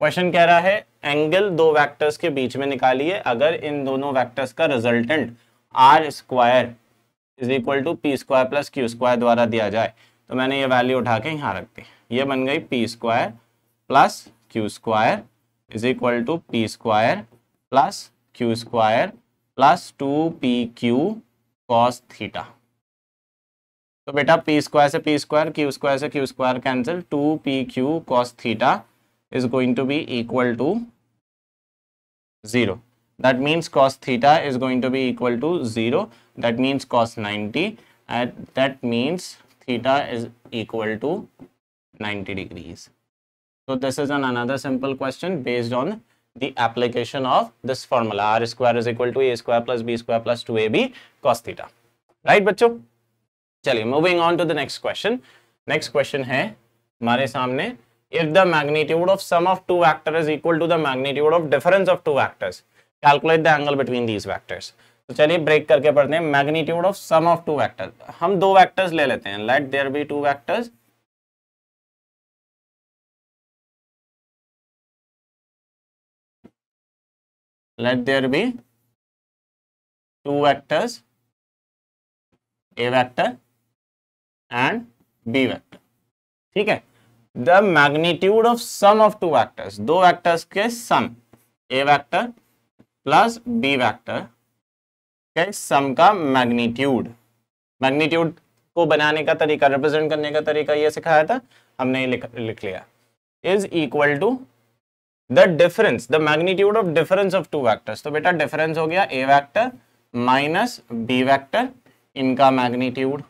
क्वेश्चन कह रहा है एंगल दो वेक्टर्स के बीच में निकालिए अगर इन दोनों वेक्टर्स का resultant r square is equal to p square plus q square द्वारा दिया जाए। तो मैंने ये वैल्यू उठा के यहाँ रख दी, ये बन गई p square plus q square is equal to p square plus q square plus 2pq cos theta. तो बेटा p स्क्वायर से p स्क्वायर, q स्क्वायर से q square cancel, 2pq cos theta is going to be equal to 0. That means cos theta is going to be equal to 0. That means cos 90, and that means theta is equal to 90 degrees. So this is another simple question based on the application of this formula. R square is equal to a square plus b square plus 2ab cos theta. Right बच्चों? चलिए moving on to the next question. Next question है हमारे सामने, if the magnitude of sum of two vectors is equal to the magnitude of difference of two vectors, calculate the angle between these vectors. तो चलिए break करके पढ़ते हैं। Magnitude of sum of two vectors, हम दो vectors ले लेते हैं। Let there be two vectors, let there be two vectors, A vector and B vector. ठीक है, the magnitude of sum of two vectors, दो वेक्टर्स के sum, A vector plus B vector के सम का magnitude, magnitude को बनाने का तरीका, रिप्रेजेंट करने का तरीका ये सिखाया था हमने, लिख लिया, is equal to the difference, the magnitude of difference of two vectors. तो बेटा डिफरेंस हो गया A vector minus B vector, इनका मैग्नीट्यूड,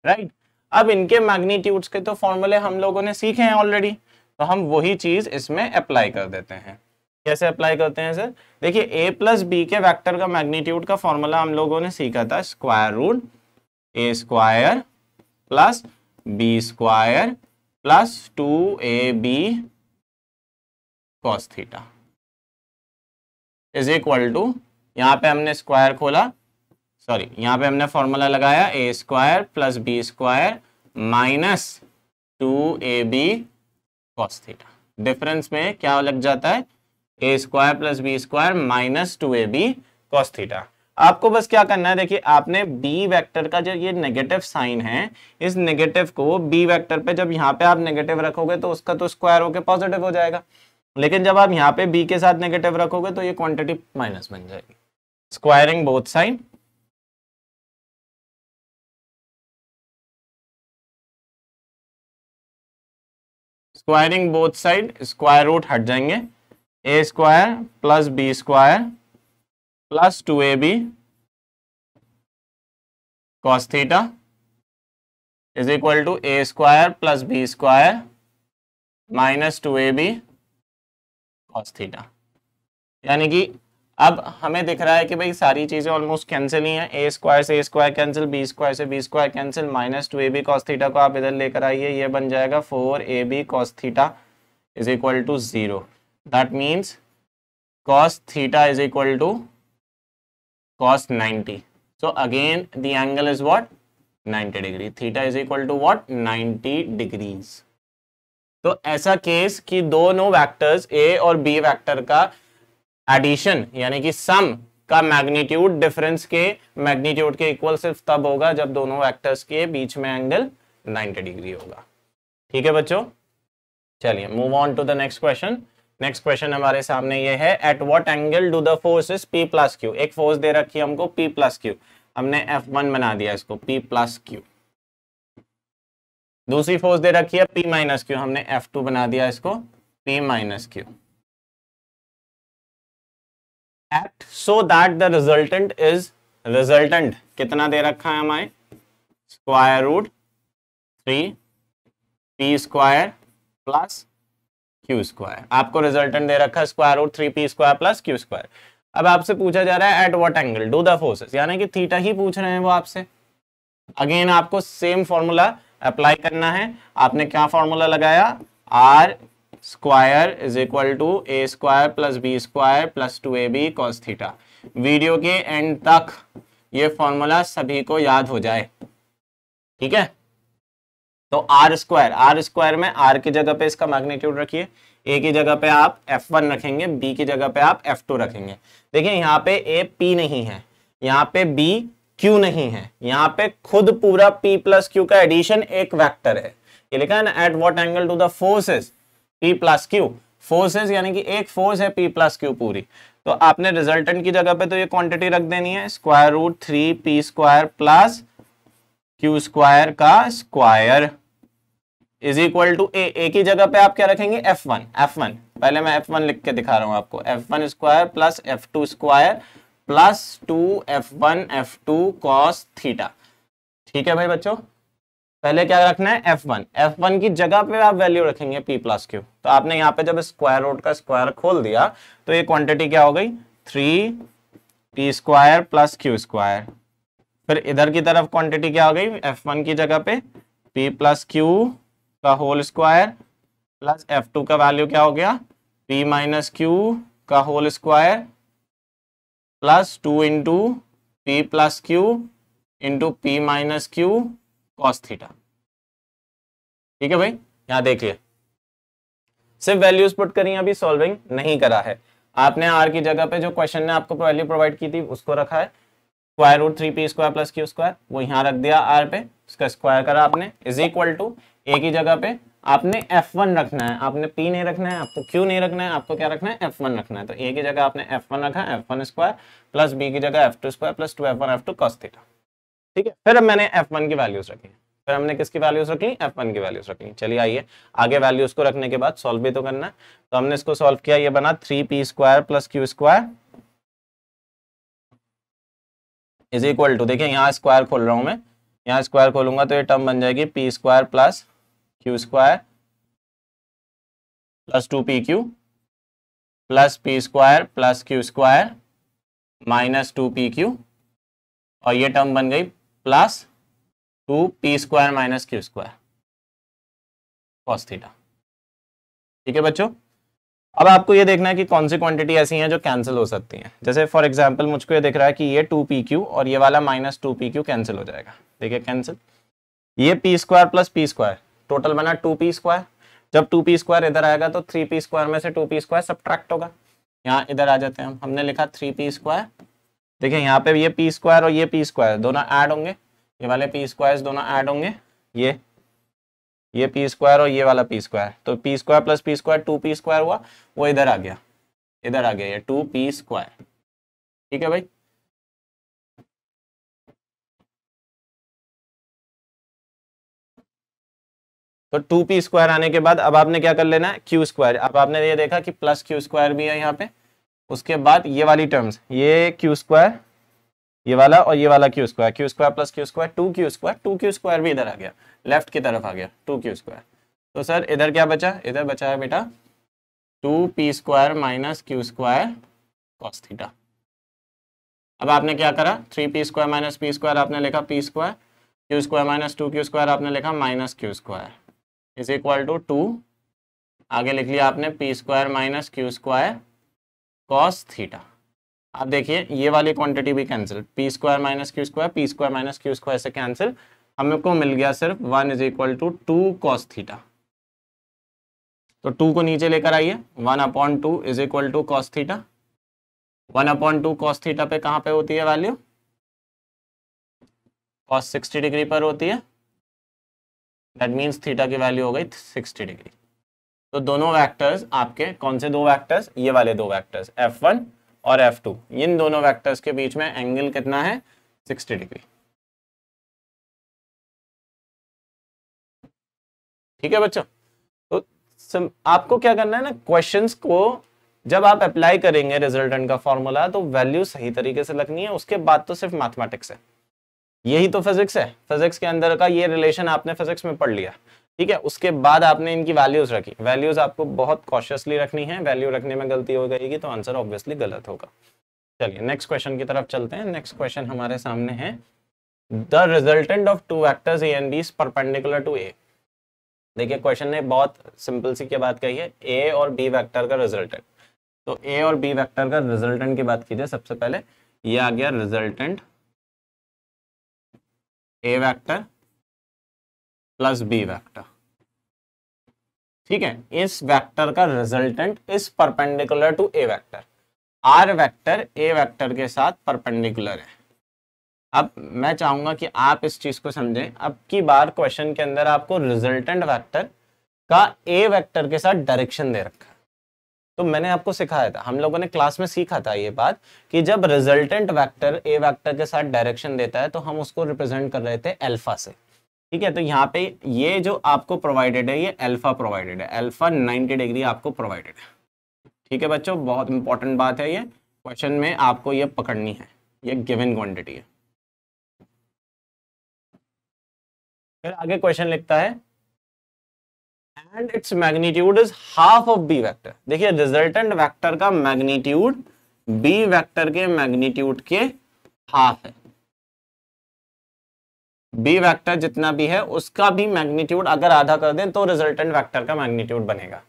राइट। अब इनके मैग्नीट्यूड्स के तो फॉर्मूले हम लोगों ने सीखे हैं ऑलरेडी, तो हम वही चीज इसमें अप्लाई कर देते हैं। कैसे अप्लाई करते हैं सर? देखिए a प्लस बी के वेक्टर का मैग्नीट्यूड का फॉर्मूला हम लोगों ने सीखा था, square root A square plus B square plus 2ab cos theta is equal to, यहाँ पे हमने स्क्वायर खोला, सॉरी यहाँ पे हमने फॉर्मूला लगाया A square plus B square minus 2ab cos theta. Difference में क्या लग जाता है? A square plus B square minus 2ab cos theta. आपको बस क्या करना है, देखिए आपने बी वेक्टर का जो ये नेगेटिव साइन है, इस नेगेटिव को बी वेक्टर पे जब यहाँ पे आप नेगेटिव रखोगे तो उसका तो स्क्वायर होके पॉजिटिव हो जाएगा, लेकिन जब आप यहाँ पे बी के साथ नेगेटिव रखोगे तो ये क्वांटिटी माइनस बन जाएगी। Squaring both side, squaring both side, square root हट जाएंगे, A square plus B square plus 2ab cos theta is equal to A square plus B square minus 2ab cos theta. यानी कि अब हमें दिख रहा है कि भाई सारी चीजें ऑलमोस्ट कैंसिल ही हैं, ए स्क्वायर से A square cancel, B square से B square cancel, minus 2ab cos theta को आप इधर लेकर आइए, ये बन जाएगा 4ab cos theta is equal to 0। That means cos theta is equal to cos 90. So again the angle is what? 90 degree. Theta is equal to what? 90 degrees. तो ऐसा केस कि दोनों वेक्टर्स A और B वेक्टर का addition यानी कि सम का magnitude difference के मैग्नीट्यूड के इक्वल सिर्फ तब होगा जब दोनों वेक्टर्स के बीच में एंगल 90 डिग्री होगा। ठीक है बच्चों, चलिए move on to the next question. Next question हमारे सामने ये है, at what angle do the forces P plus Q। एक फोर्स दे रखी है हमको P प्लस Q, हमने F1 बना दिया इसको P प्लस Q। दूसरी फोर्स दे रखी है P माइनस Q, हमने F2 बना दिया इसको P minus Q। Act so that the resultant is, resultant कितना दे रखा है हमारे, square root 3p square plus Q square. आपको रिजल्टेंट दे रखा है square root 3p square plus Q square. अब आपसे पूछा जा रहा है at what angle do the forces, यानी कि थीटा ही पूछ रहे हैं वो आपसे। अगेन आपको सेम फॉर्मूला अप्लाई करना है। आपने क्या फॉर्मूला लगाया, R square is equal to A square plus B square plus 2ab cos theta. Video के एंड तक ये फॉर्मूला सभी को याद हो जाए, ठीक है। तो आर स्क्वायर में आर की जगह पे इसका मैग्नीट्यूड रखिए, ए की जगह पे आप F1 रखेंगे, बी की जगह पे आप F2 रखेंगे। देखिए यहाँ पे ए P नहीं है, यहाँ पे B Q नहीं है, यहाँ पे खुद पूरा P प्लस Q का एडिशन एक वेक्टर है। ये लिखा है ना, at what angle to the forces P plus Q। Forces यानी कि एक फोर्स है P प्लस Q पूरी। तो आपने रिजल्टेंट की जगह पे तो ये क्वांटिटी रख देनी है, square root 3p square plus Q square का square is equal to A की जगह पे आप क्या रखेंगे, F1। पहले मैं F1 लिख के दिखा रहा हूं आपको, F1 square plus F2 square plus 2f1 F2 cos theta. ठीक है भाई बच्चों, पहले क्या रखना है, F1 की जगह पे आप वैल्यू रखेंगे P प्लस Q। तो आपने यहाँ पे जब स्क्वायर रूट का स्क्वायर खोल दिया तो ये क्वांटिटी क्या हो गई, 3p square plus Q square. फिर इधर की तरफ क्वांटिटी क्या हो गई, F1 की जगह पे P प्लस Q का होल स्क्वायर प्लस F2 का वैल्यू क्या हो गया, P माइनस Q का whole square plus 2 into P plus Q into P minus Q cos theta. ठीक है भाई, यहां देखिए सिर्फ वैल्यूज पुट करी, अभी सॉल्विंग नहीं करा है। आपने आर की जगह पे जो क्वेश्चन ने आपको वैल्यू प्रोवाइड की थी उसको रखा है, square root 3p square plus Q square, वो यहां रख दिया आर पे, उसका स्क्वायर करा आपने, इज इक्वल टू ए की जगह पे आपने F1 रखना है, आपने P नहीं रखना है, आपको Q नहीं रखना है, आपको क्या रखना है, F1 रखना है। तो A की जगह आपने F1 रखा, F1 स्क्वायर प्लस B की जगह F2 square plus 2F1 F2 cos theta. ठीक है, फिर अब मैंने F1 की वैल्यूज रखी, फिर हमने किसकी वैल्यूज रख ली, F1 की वैल्यूज रख ली। चलिए आइए आगे वैल्यूज को रखने के बाद सॉल्व भी तो करना है। तो हमने इसको सॉल्व किया, ये बना 3P square plus Q square is equal to, देखिए यहाँ स्क्वायर खोल रहा हूं मैं, यहाँ स्क्वायर खोलूंगा तो ये टर्म बन जाएगी P square plus Q square plus 2PQ plus P square plus Q square minus 2PQ, और ये टर्म बन गई plus 2P square minus Q square cos theta. ठीक है बच्चों, अब आपको ये देखना है कि कौन सी क्वांटिटी ऐसी हैं जो कैंसिल हो सकती हैं। जैसे फॉर एग्जांपल मुझको ये दिख रहा है कि ये 2PQ और ये वाला माइनस 2PQ कैंसिल हो जाएगा। देखिए कैंसिल, ये P square plus P square total बना 2P स्क्वायर। जब 2P स्क्वायर इधर आएगा तो 3P स्क्वायर में से 2P स्क्वायर सब्ट्रैक्ट होगा। यहाँ इधर आ जाते हैं, हमने लिखा 3P स्क्वायर। देखिए यहाँ पे ये P स्क्वायर और ये P स्क्वायर दोनों ऐड होंगे, ये वाले P स्क्वायर दोनों ऐड होंगे, ये P स्क्वायर और ये वाला P स्क्वायर, तो P square plus P square 2P square हुआ, वो इधर आ गया, इधर आ गया ये 2P स्क्वायर। ठीक है भाई, तो 2P स्क्वायर आने के बाद अब आपने क्या कर लेना है, Q स्क्वायर। अब आपने ये देखा कि प्लस Q स्क्वायर भी है यहाँ पे, उसके बाद ये वाली टर्म्स, ये Q स्क्वायर, ये वाला और ये वाला Q square, Q square plus Q square 2Q square, 2Q square भी इधर आ गया, लेफ्ट की तरफ आ गया 2Q स्क्वायर। तो सर इधर क्या बचा, इधर बचा है बेटा 2P square minus Q square cos theta. अब आपने क्या करा, 3P square minus P square आपने लिखा P square, Q square minus 2Q square आपने लिखा minus Q square is equal to 2, आगे लिख लिया आपने P square minus Q square cos theta. अब देखिए ये वाली क्वांटिटी भी cancel, P square minus Q square, P square minus Q square से कैंसिल, हमको मिल गया सिर्फ 1 is equal to 2 cos theta. तो 2 को नीचे लेकर आइए, 1/2 is equal to cos theta. 1/2 cos theta पे कहाँ पे होती है वैल्यू, cos 60 डिग्री पर होती है, दैट मीन्स थीटा की वैल्यू हो गई 60 डिग्री। तो दोनों वेक्टर्स आपके, कौन से दो वेक्टर्स, ये वाले दो वेक्टर्स F1 और F2, इन दोनों वेक्टर्स के बीच में एंगल कितना है, 60 डिग्री। ठीक है बच्चों, तो आपको क्या करना है ना, क्वेश्चंस को जब आप अप्लाई करेंगे रिजल्टेंट का फॉर्मूला, तो वैल्यू सही तरीके से लगनी है, उसके बाद तो सिर्फ मैथमेटिक्स है, यही तो फिजिक्स है। फिजिक्स के अंदर का ये रिलेशन आपने फिजिक्स में पढ़ लिया, ठीक है, उसके बाद आपने इनकी वैल्यूज रखी। वैल्यूज आपको बहुत कॉशियसली रखनी है, वैल्यू रखने में गलती हो गई तो आंसर ऑब्वियसली गलत होगा। चलिए नेक्स्ट क्वेश्चन की तरफ चलते हैं। नेक्स्ट क्वेश्चन हमारे सामने है, the resultant of two vectors A and B is perpendicular to A. देखिए क्वेश्चन ने बहुत सिंपल सी क्या बात कही है, ए और बी वेक्टर का रिजल्टेंट। तो ए और बी वेक्टर का रिजल्टेंट की बात कीजिए। सबसे पहले ये आ गया resultant A vector plus B vector, ठीक है, इस वेक्टर का resultant is perpendicular to A vector. Are vector A vector के साथ परपेंडिकुलर है। अब मैं चाहूंगा कि आप इस चीज को समझें। अब की बार क्वेश्चन के अंदर आपको रिजल्टेंट वेक्टर का ए वेक्टर के साथ डायरेक्शन दे रखा है। तो मैंने आपको सिखाया था, हम लोगों ने क्लास में सीखा था ये बात कि जब रिजल्टेंट वेक्टर ए वेक्टर के साथ डायरेक्शन देता है तो हम उसको रिप्रेजेंट कर रहे थे अल्फा से। ठीक है, तो यहाँ पे ये जो आपको प्रोवाइडेड है ये अल्फा प्रोवाइडेड है, अल्फा 90 डिग्री आपको प्रोवाइडेड है। ठीक है बच्चों, बहुत इंपॉर्टेंट बात है ये, क्वेश्चन में आपको ये पकड़नी है, ये गिवन क्वांटिटी है। फिर आगे क्वेश्चन लिखता है and its magnitude is half of B vector. देखिए रिजल्टेंट वेक्टर का मैग्नीट्यूड बी वेक्टर के मैग्नीट्यूड के हाफ है। बी वेक्टर जितना भी है उसका भी मैग्नीट्यूड अगर आधा कर दें तो रिजल्टेंट वेक्टर का मैग्नीट्यूड बनेगा।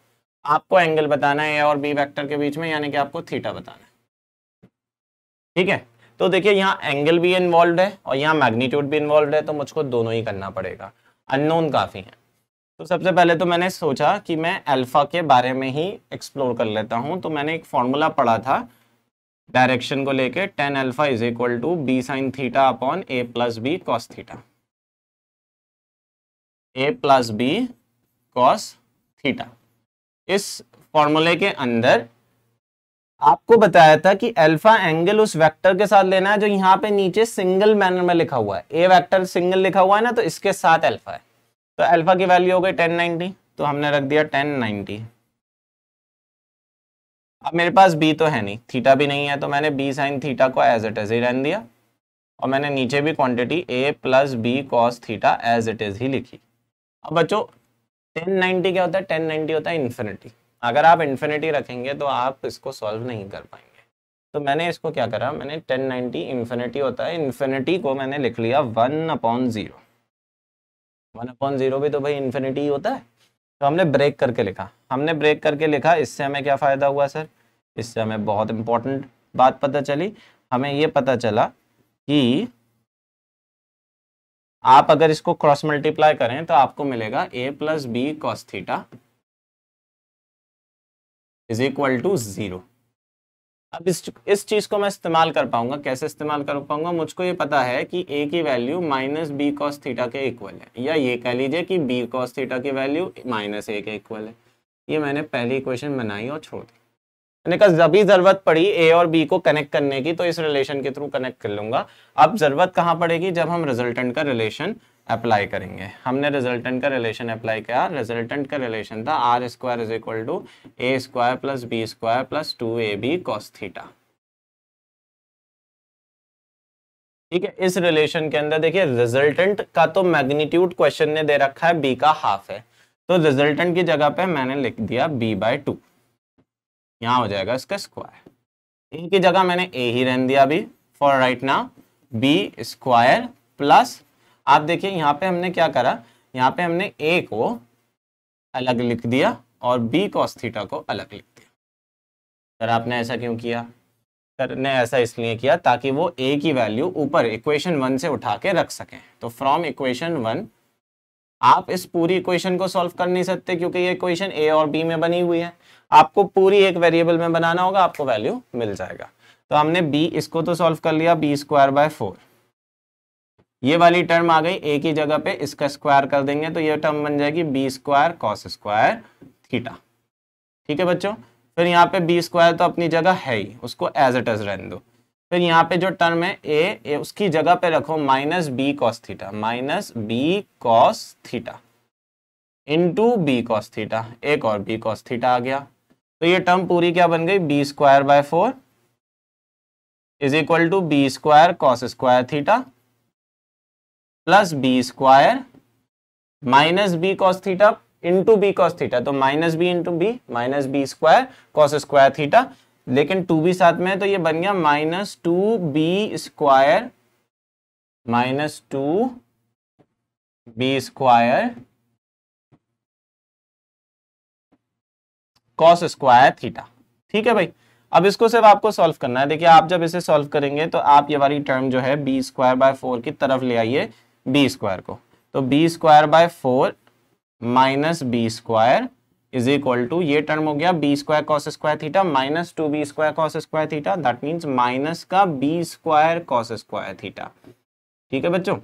आपको एंगल बताना है ए और बी वेक्टर के बीच में, यानी कि आपको थीटा बताना है। ठीक है, तो देखिए यहाँ एंगल भी इन्वॉल्व है और यहाँ मैग्नीट्यूड भी इन्वॉल्व है, तो मुझको दोनों ही करना पड़ेगा, अननोन काफी है। तो सबसे पहले तो मैंने सोचा कि मैं अल्फा के बारे में ही एक्सप्लोर कर लेता हूं। तो मैंने एक फॉर्मूला पढ़ा था डायरेक्शन को लेके, tan alpha is equal to B sine theta upon A plus B cos theta. A plus B cos theta. इस फॉर्मूले के अंदर आपको बताया था कि अल्फा एंगल उस वेक्टर के साथ लेना है जो यहाँ पे नीचे सिंगल मैनर में लिखा हुआ है। ए वेक्टर सिंगल लिखा हुआ है ना, तो इसके साथ अल्फा है। तो अल्फा की वैल्यू हो गई 1090, तो हमने रख दिया 1090। अब मेरे पास बी तो है नहीं, थीटा भी नहीं है, तो मैंने बी साइन थीटा को एज इट इज ही रहने दिया और मैंने नीचे भी quantity A plus B cos theta as it is ही लिखी। अब बच्चों 1090 क्या होता है? 1090 होता है इन्फिनिटी। अगर आप इन्फिनिटी रखेंगे तो आप इसको सॉल्व नहीं कर पाएंगे। तो मैंने इसको क्या करा, मैंने 1090 इन्फिनिटी होता है, इन्फिनिटी को मैंने लिख लिया 1/0। 1/0 भी तो भाई इन्फिनिटी होता है, तो हमने ब्रेक करके लिखा। हमने ब्रेक करके लिखा, इससे हमें क्या फ़ायदा हुआ सर? इससे हमें बहुत इंपॉर्टेंट बात पता चली। हमें ये पता चला कि आप अगर इसको क्रॉस मल्टीप्लाई करें तो आपको मिलेगा A plus B cos theta is equal to 0। अब इस चीज को मैं इस्तेमाल कर पाऊंगा, कैसे इस्तेमाल कर पाऊंगा? मुझको ये पता है कि a की value minus b cos theta के इक्वल है, या ये कह लीजिए कि b कॉस थीटा की वैल्यू माइनस a के इक्वल है। ये मैंने पहली इक्वेशन बनाई और छोड़ दी। मैंने कहा जब भी जरूरत पड़ी a और b को कनेक्ट करने की तो इस रिलेशन के थ्रू कनेक्ट कर लूंगा। अब जरूरत कहाँ पड़ेगी? जब हम रिजल्टेंट का रिलेशन अप्लाई करेंगे। हमने रिजल्टेंट का रिलेशन अप्लाई किया। रिजल्टेंट का रिलेशन था r square is equal to A square plus B square plus 2ab cos theta. ठीक है, इस रिलेशन के अंदर देखिए रिजल्टेंट का तो मैग्नीट्यूड क्वेश्चन ने दे रखा है b का हाफ है, तो रिजल्टेंट की जगह पे मैंने लिख दिया b/2। यहां हो जाएगा इसका स्क्वायर। ए की जगह मैंने a ही रहने दिया अभी for right now, b square plus, आप देखिए यहाँ पे हमने क्या करा, यहाँ पे हमने a को अलग लिख दिया और b cos थीटा को अलग लिख दिया। सर आपने ऐसा क्यों किया? सर ने ऐसा इसलिए किया ताकि वो a की वैल्यू ऊपर इक्वेशन 1 से उठा के रख सकें। तो फ्रॉम इक्वेशन 1 आप इस पूरी इक्वेशन को सॉल्व कर नहीं सकते क्योंकि ये इक्वेशन a और b में बनी हुई है। आपको पूरी एक वेरिएबल में बनाना होगा, आपको वैल्यू मिल जाएगा। तो हमने b इसको तो सॉल्व कर लिया, b²/4। ये वाली टर्म आ गई, a की जगह पे इसका स्क्वायर कर देंगे तो ये टर्म बन जाएगी b² cos स्क्वायर थीटा। ठीक है बच्चों, फिर यहाँ पे b² तो अपनी जगह है ही, उसको एज इट इज रहने दो। फिर यहाँ पे जो टर्म है a उसकी जगह पे रखो minus b cos theta, minus b cos theta into b cos theta, एक और b cos थीटा आ गया। तो ये टर्म पूरी क्या बन गई? b²/4 is equal to b² cos square theta plus b² minus b cos theta into b cos theta, तो minus b into b, minus b² cos square theta, लेकिन 2b साथ में है तो ये बन गया minus 2b² minus 2b² cos square theta. ठीक है भाई, अब इसको सिर्फ आपको सॉल्व करना है। देखिए आप जब इसे सॉल्व करेंगे तो आप ये वाली टर्म जो है b²/4 की तरफ ले आइए b² को, तो b²/4 minus b² is equal to, ये टर्म हो गया b² cos square theta minus 2b² cos square theta, that means minus का b² cos स्क्वायर थीटा। ठीक है बच्चों,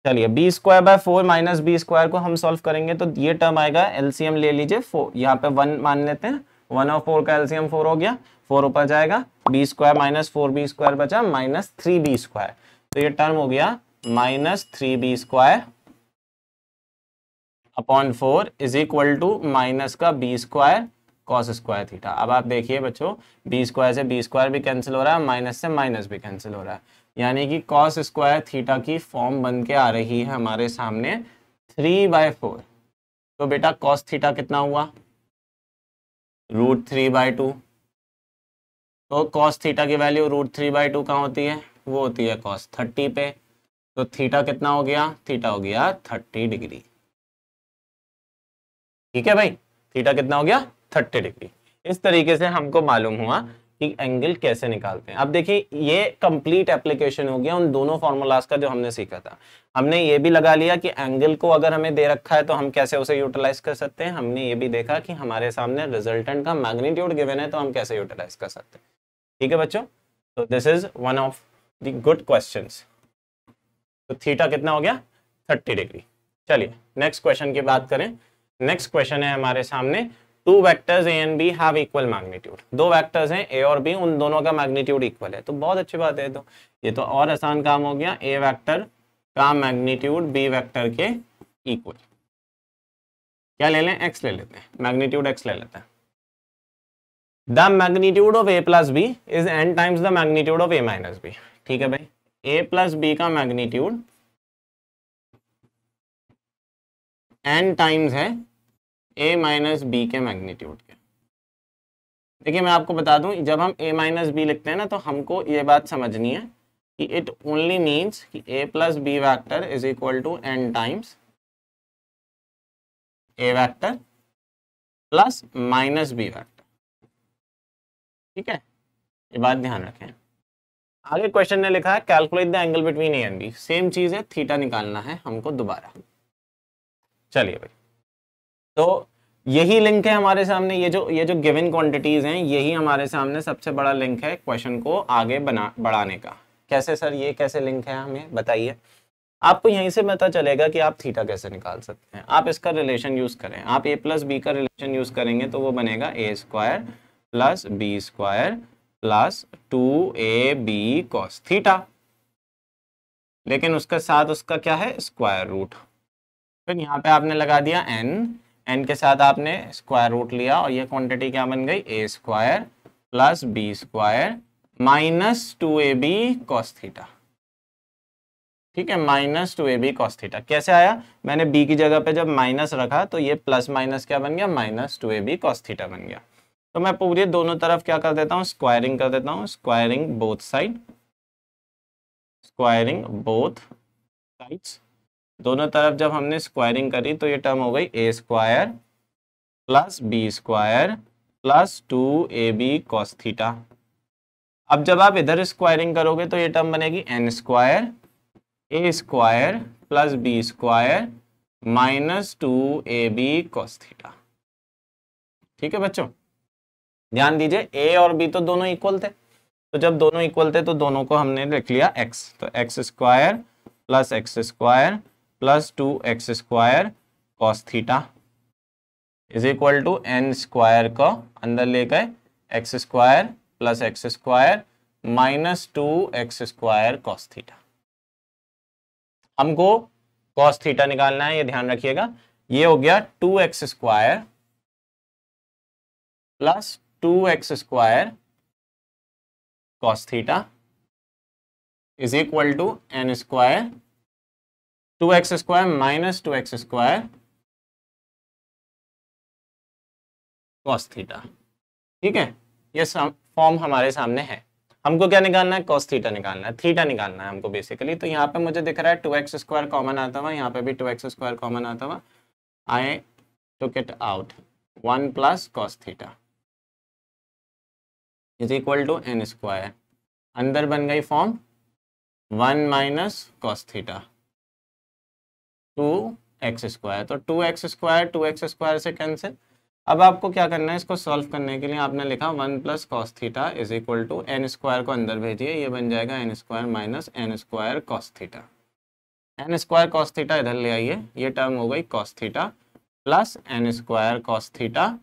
चलिए b²/4 माइनस b² को हम सॉल्व करेंगे तो ये टर्म आएगा, एलसीएम ले लीजिए, 4 यहाँ पे 1 मान लेते हैं, 1 और 4 का एलसीएम 4 हो गया, 4 ऊपर जाएगा, b² माइनस 4b² बचा माइनस 3b², तो ये टर्म हो गया minus 3b² upon 4 is equal to minus का b² cos स्क्वायर थीटा। अब आप देखिए बच्चों, b² से b² भी कैंसिल हो रहा है, माइनस से माइनस भी कैंसिल हो रहा है, यानी कि cos स्क्वायर थीटा की फॉर्म बन के आ रही है हमारे सामने 3/4। तो बेटा cos थीटा कितना हुआ? √3/2। तो cos थीटा की वैल्यू √3/2 कहाँ होती है? वो होती है cos 30 पे। तो थीटा कितना हो गया? थीटा हो गया 30 डिग्री। ठीक है भाई, थीटा कितना हो गया? 30 डिग्री। इस तरीके से हमको मालूम हुआ कि एंगल कैसे निकालते हैं। अब देखिए ये कंप्लीट एप्लीकेशन हो गया उन दोनों फॉर्मूलाज का जो हमने सीखा था। हमने ये भी लगा लिया कि एंगल को अगर हमें दे रखा है तो हम कैसे उसे यूटिलाइज कर सकते हैं। हमने ये भी देखा कि हमारे सामने रिजल्टेंट का मैग्नीट्यूड गिवन है तो हम कैसे यूटिलाइज कर सकते हैं। ठीक है बच्चों, तो this is one of the good questions. तो थीटा कितना हो गया? 30 डिग्री। चलिए नेक्स्ट क्वेश्चन की बात करें। नेक्स्ट क्वेश्चन है हमारे सामने, two vectors A and b have equal magnitude. दो वेक्टर्स हैं ए और बी, उन दोनों का मैग्नीट्यूड इक्वल है। तो बहुत अच्छी बात है, तो ये तो और आसान काम हो गया, ए वेक्टर का मैग्नीट्यूड बी वेक्टर के इक्वल। क्या ले लें, एक्स ले लेते हैं, मैग्नीट्यूड एक्स ले लेते हैं। The magnitude of a plus b is n times the magnitude of a minus b. ठीक है भाई, ए प्लस बी का मैग्नीट्यूड n टाइम्स है a माइनस बी के मैग्नीट्यूड के। देखिए मैं आपको बता दूं, जब हम a माइनस बी लिखते हैं ना, तो हमको ये बात समझनी है कि इट ओनली मीन्स कि a plus b vector is equal to n times a vector plus minus b vector. ठीक है, ये बात ध्यान रखें। आगे क्वेश्चन ने लिखा है calculate the angle between a and b. Same चीज है, थीटा निकालना है हमको दोबारा। चलिए भाई, तो यही लिंक है हमारे सामने, ये जो गिवन क्वांटिटीज हैं, यही हमारे सामने सबसे बड़ा लिंक है क्वेश्चन को आगे बढ़ाने का। कैसे सर, ये कैसे लिंक है, हमें बताइए। आपको यहीं से पता चलेगा कि आप थीटा कैसे निकाल सकते हैं। आप इसका रिलेशन यूज करें, आप ए प्लस बी का रिलेशन यूज करेंगे तो वो बनेगा A square plus B square plus 2ab cos theta, लेकिन उसके साथ उसका क्या है, स्क्वायर रूट। फिर यहाँ पे आपने लगा दिया n के साथ आपने स्क्वायर रूट लिया, और ये क्वांटिटी क्या बन गई, A square plus B square minus 2ab cos theta. ठीक है, माइनस 2ab कॉस थीटा कैसे आया, मैंने b की जगह पे जब माइनस रखा तो ये प्लस माइनस क्या बन गया, माइनस 2ab कॉस थीटा बन गया। तो मैं पूरी दोनों तरफ क्या कर देता हूँ, स्क्वायरिंग कर देता हूँ, squaring both side, squaring both sides. दोनों तरफ जब हमने स्क्वायरिंग करी तो ये टर्म हो गई A square plus B square plus 2ab cos theta. अब जब आप इधर स्क्वायरिंग करोगे तो ये टर्म बनेगी n square A square plus B square minus 2ab cos theta. ठीक है बच्चों, ध्यान दीजिए, ए और बी तो दोनों इक्वल थे, तो जब दोनों इक्वल थे तो दोनों को हमने लिख लिया x, तो x square plus x square plus 2x square cos theta is equal to n square को अंदर ले गए x square plus x square minus 2x square cos theta. हमको कॉस थीटा निकालना है, ये ध्यान रखिएगा। ये हो गया 2x square plus 2x square cos theta is equal to n square 2x square minus 2x square cos theta. ठीक है, ये फॉर्म हमारे सामने है। हमको क्या निकालना है, कॉस थीटा निकालना है, थीटा निकालना है हमको बेसिकली। तो यहाँ पे मुझे दिख रहा है 2x स्क्वायर कॉमन आता हुआ, यहाँ पे भी 2x स्क्वायर कॉमन आता हुआ, I took it out, 1 plus cos theta is equal to n square. अंदर बन गई form 1 minus cos theta 2x square, तो 2x स्क्वायर से कैंसिल। अब आपको क्या करना है, इसको सॉल्व करने के लिए आपने लिखा 1 plus cos theta is equal to n square को अंदर भेजिए, ये बन जाएगा n square minus n square cos theta. n square cos theta इधर ले आइए, ये टर्म हो गई cos theta plus n square cos theta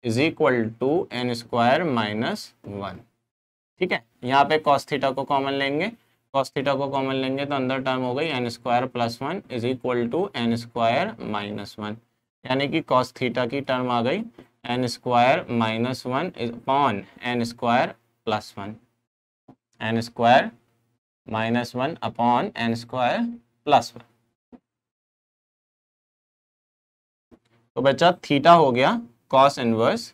is equal to n square minus 1। ठीक है, यहाँ पे कॉस थीटा को कॉमन लेंगे, कॉस थीटा को कॉमन लेंगे तो अंदर टर्म हो गई n square plus 1 is equal to n square minus 1, यानी कि कॉस थीटा की टर्म आ गई n square minus 1 upon n square plus 1, n square minus 1 upon n square plus 1। तो बच्चा थीटा हो गया cos inverse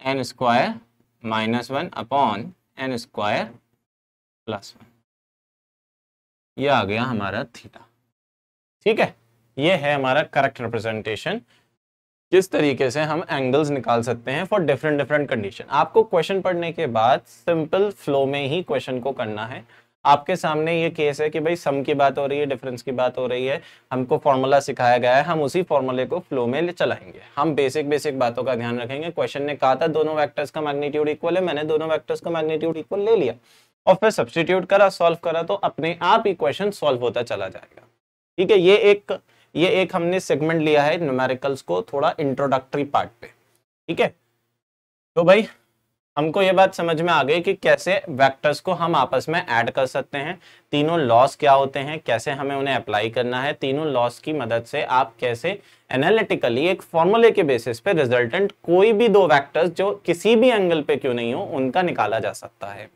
n square minus 1 upon n square plus 1, ये आ गया हमारा थीटा। ठीक है, ये है हमारा करेक्ट रिप्रेजेंटेशन, किस तरीके से हम एंगल्स निकाल सकते हैं फॉर डिफरेंट डिफरेंट कंडीशन। आपको क्वेश्चन पढ़ने के बाद सिंपल फ्लो में ही क्वेश्चन को करना है। आपके सामने ये केस है कि भाई सम की बात हो रही है, डिफरेंस की बात हो रही है, हमको फॉर्मूला सिखाया गया है, हम उसी फॉर्मूले को फ्लो में चलाएंगे। हम बेसिक बातों का ध्यान रखेंगे। क्वेश्चन ने कहा था दोनों वेक्टर्स का मैग्नीट्यूड इक्वल है, मैंने दोनों वेक्टर्स का मैग्नीट्यूड इक्वल ले लिया और फिर सब्स्टिट्यूट करा, सॉल्व करा, तो अपने आप ही क्वेश्चन सॉल्व होता चला जाएगा। ठीक है, ये एक हमने सेगमेंट लिया है न्यूमेरिकल्स को थोड़ा इंट्रोडक्टरी पार्ट पे। ठीक है, तो भाई हमको ये बात समझ में आ गई कि कैसे वेक्टर्स को हम आपस में ऐड कर सकते हैं, तीनों लॉस क्या होते हैं, कैसे हमें उन्हें अप्लाई करना है, तीनों लॉस की मदद से आप कैसे एनालिटिकली एक फॉर्मूले के बेसिस पे रिजल्टेंट कोई भी दो वेक्टर्स जो किसी भी एंगल पे क्यों नहीं हो उनका निकाला जा सकता है।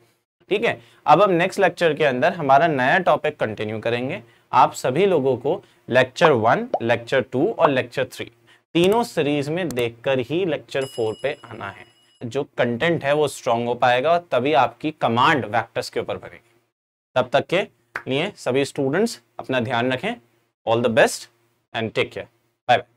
ठीक है, अब हम नेक्स्ट लेक्चर के अंदर हमारा नया टॉपिक कंटिन्यू करेंगे। आप सभी लोगों को लेक्चर 1, लेक्चर 2 और लेक्चर 3 तीनों सीरीज में देखकर ही लेक्चर 4 पे आना है। जो कंटेंट है वो स्ट्रांग हो पाएगा और तभी आपकी कमांड वेक्टर्स के ऊपर बनेगी। तब तक के लिए सभी स्टूडेंट्स अपना ध्यान रखें। All the best and take care, bye bye.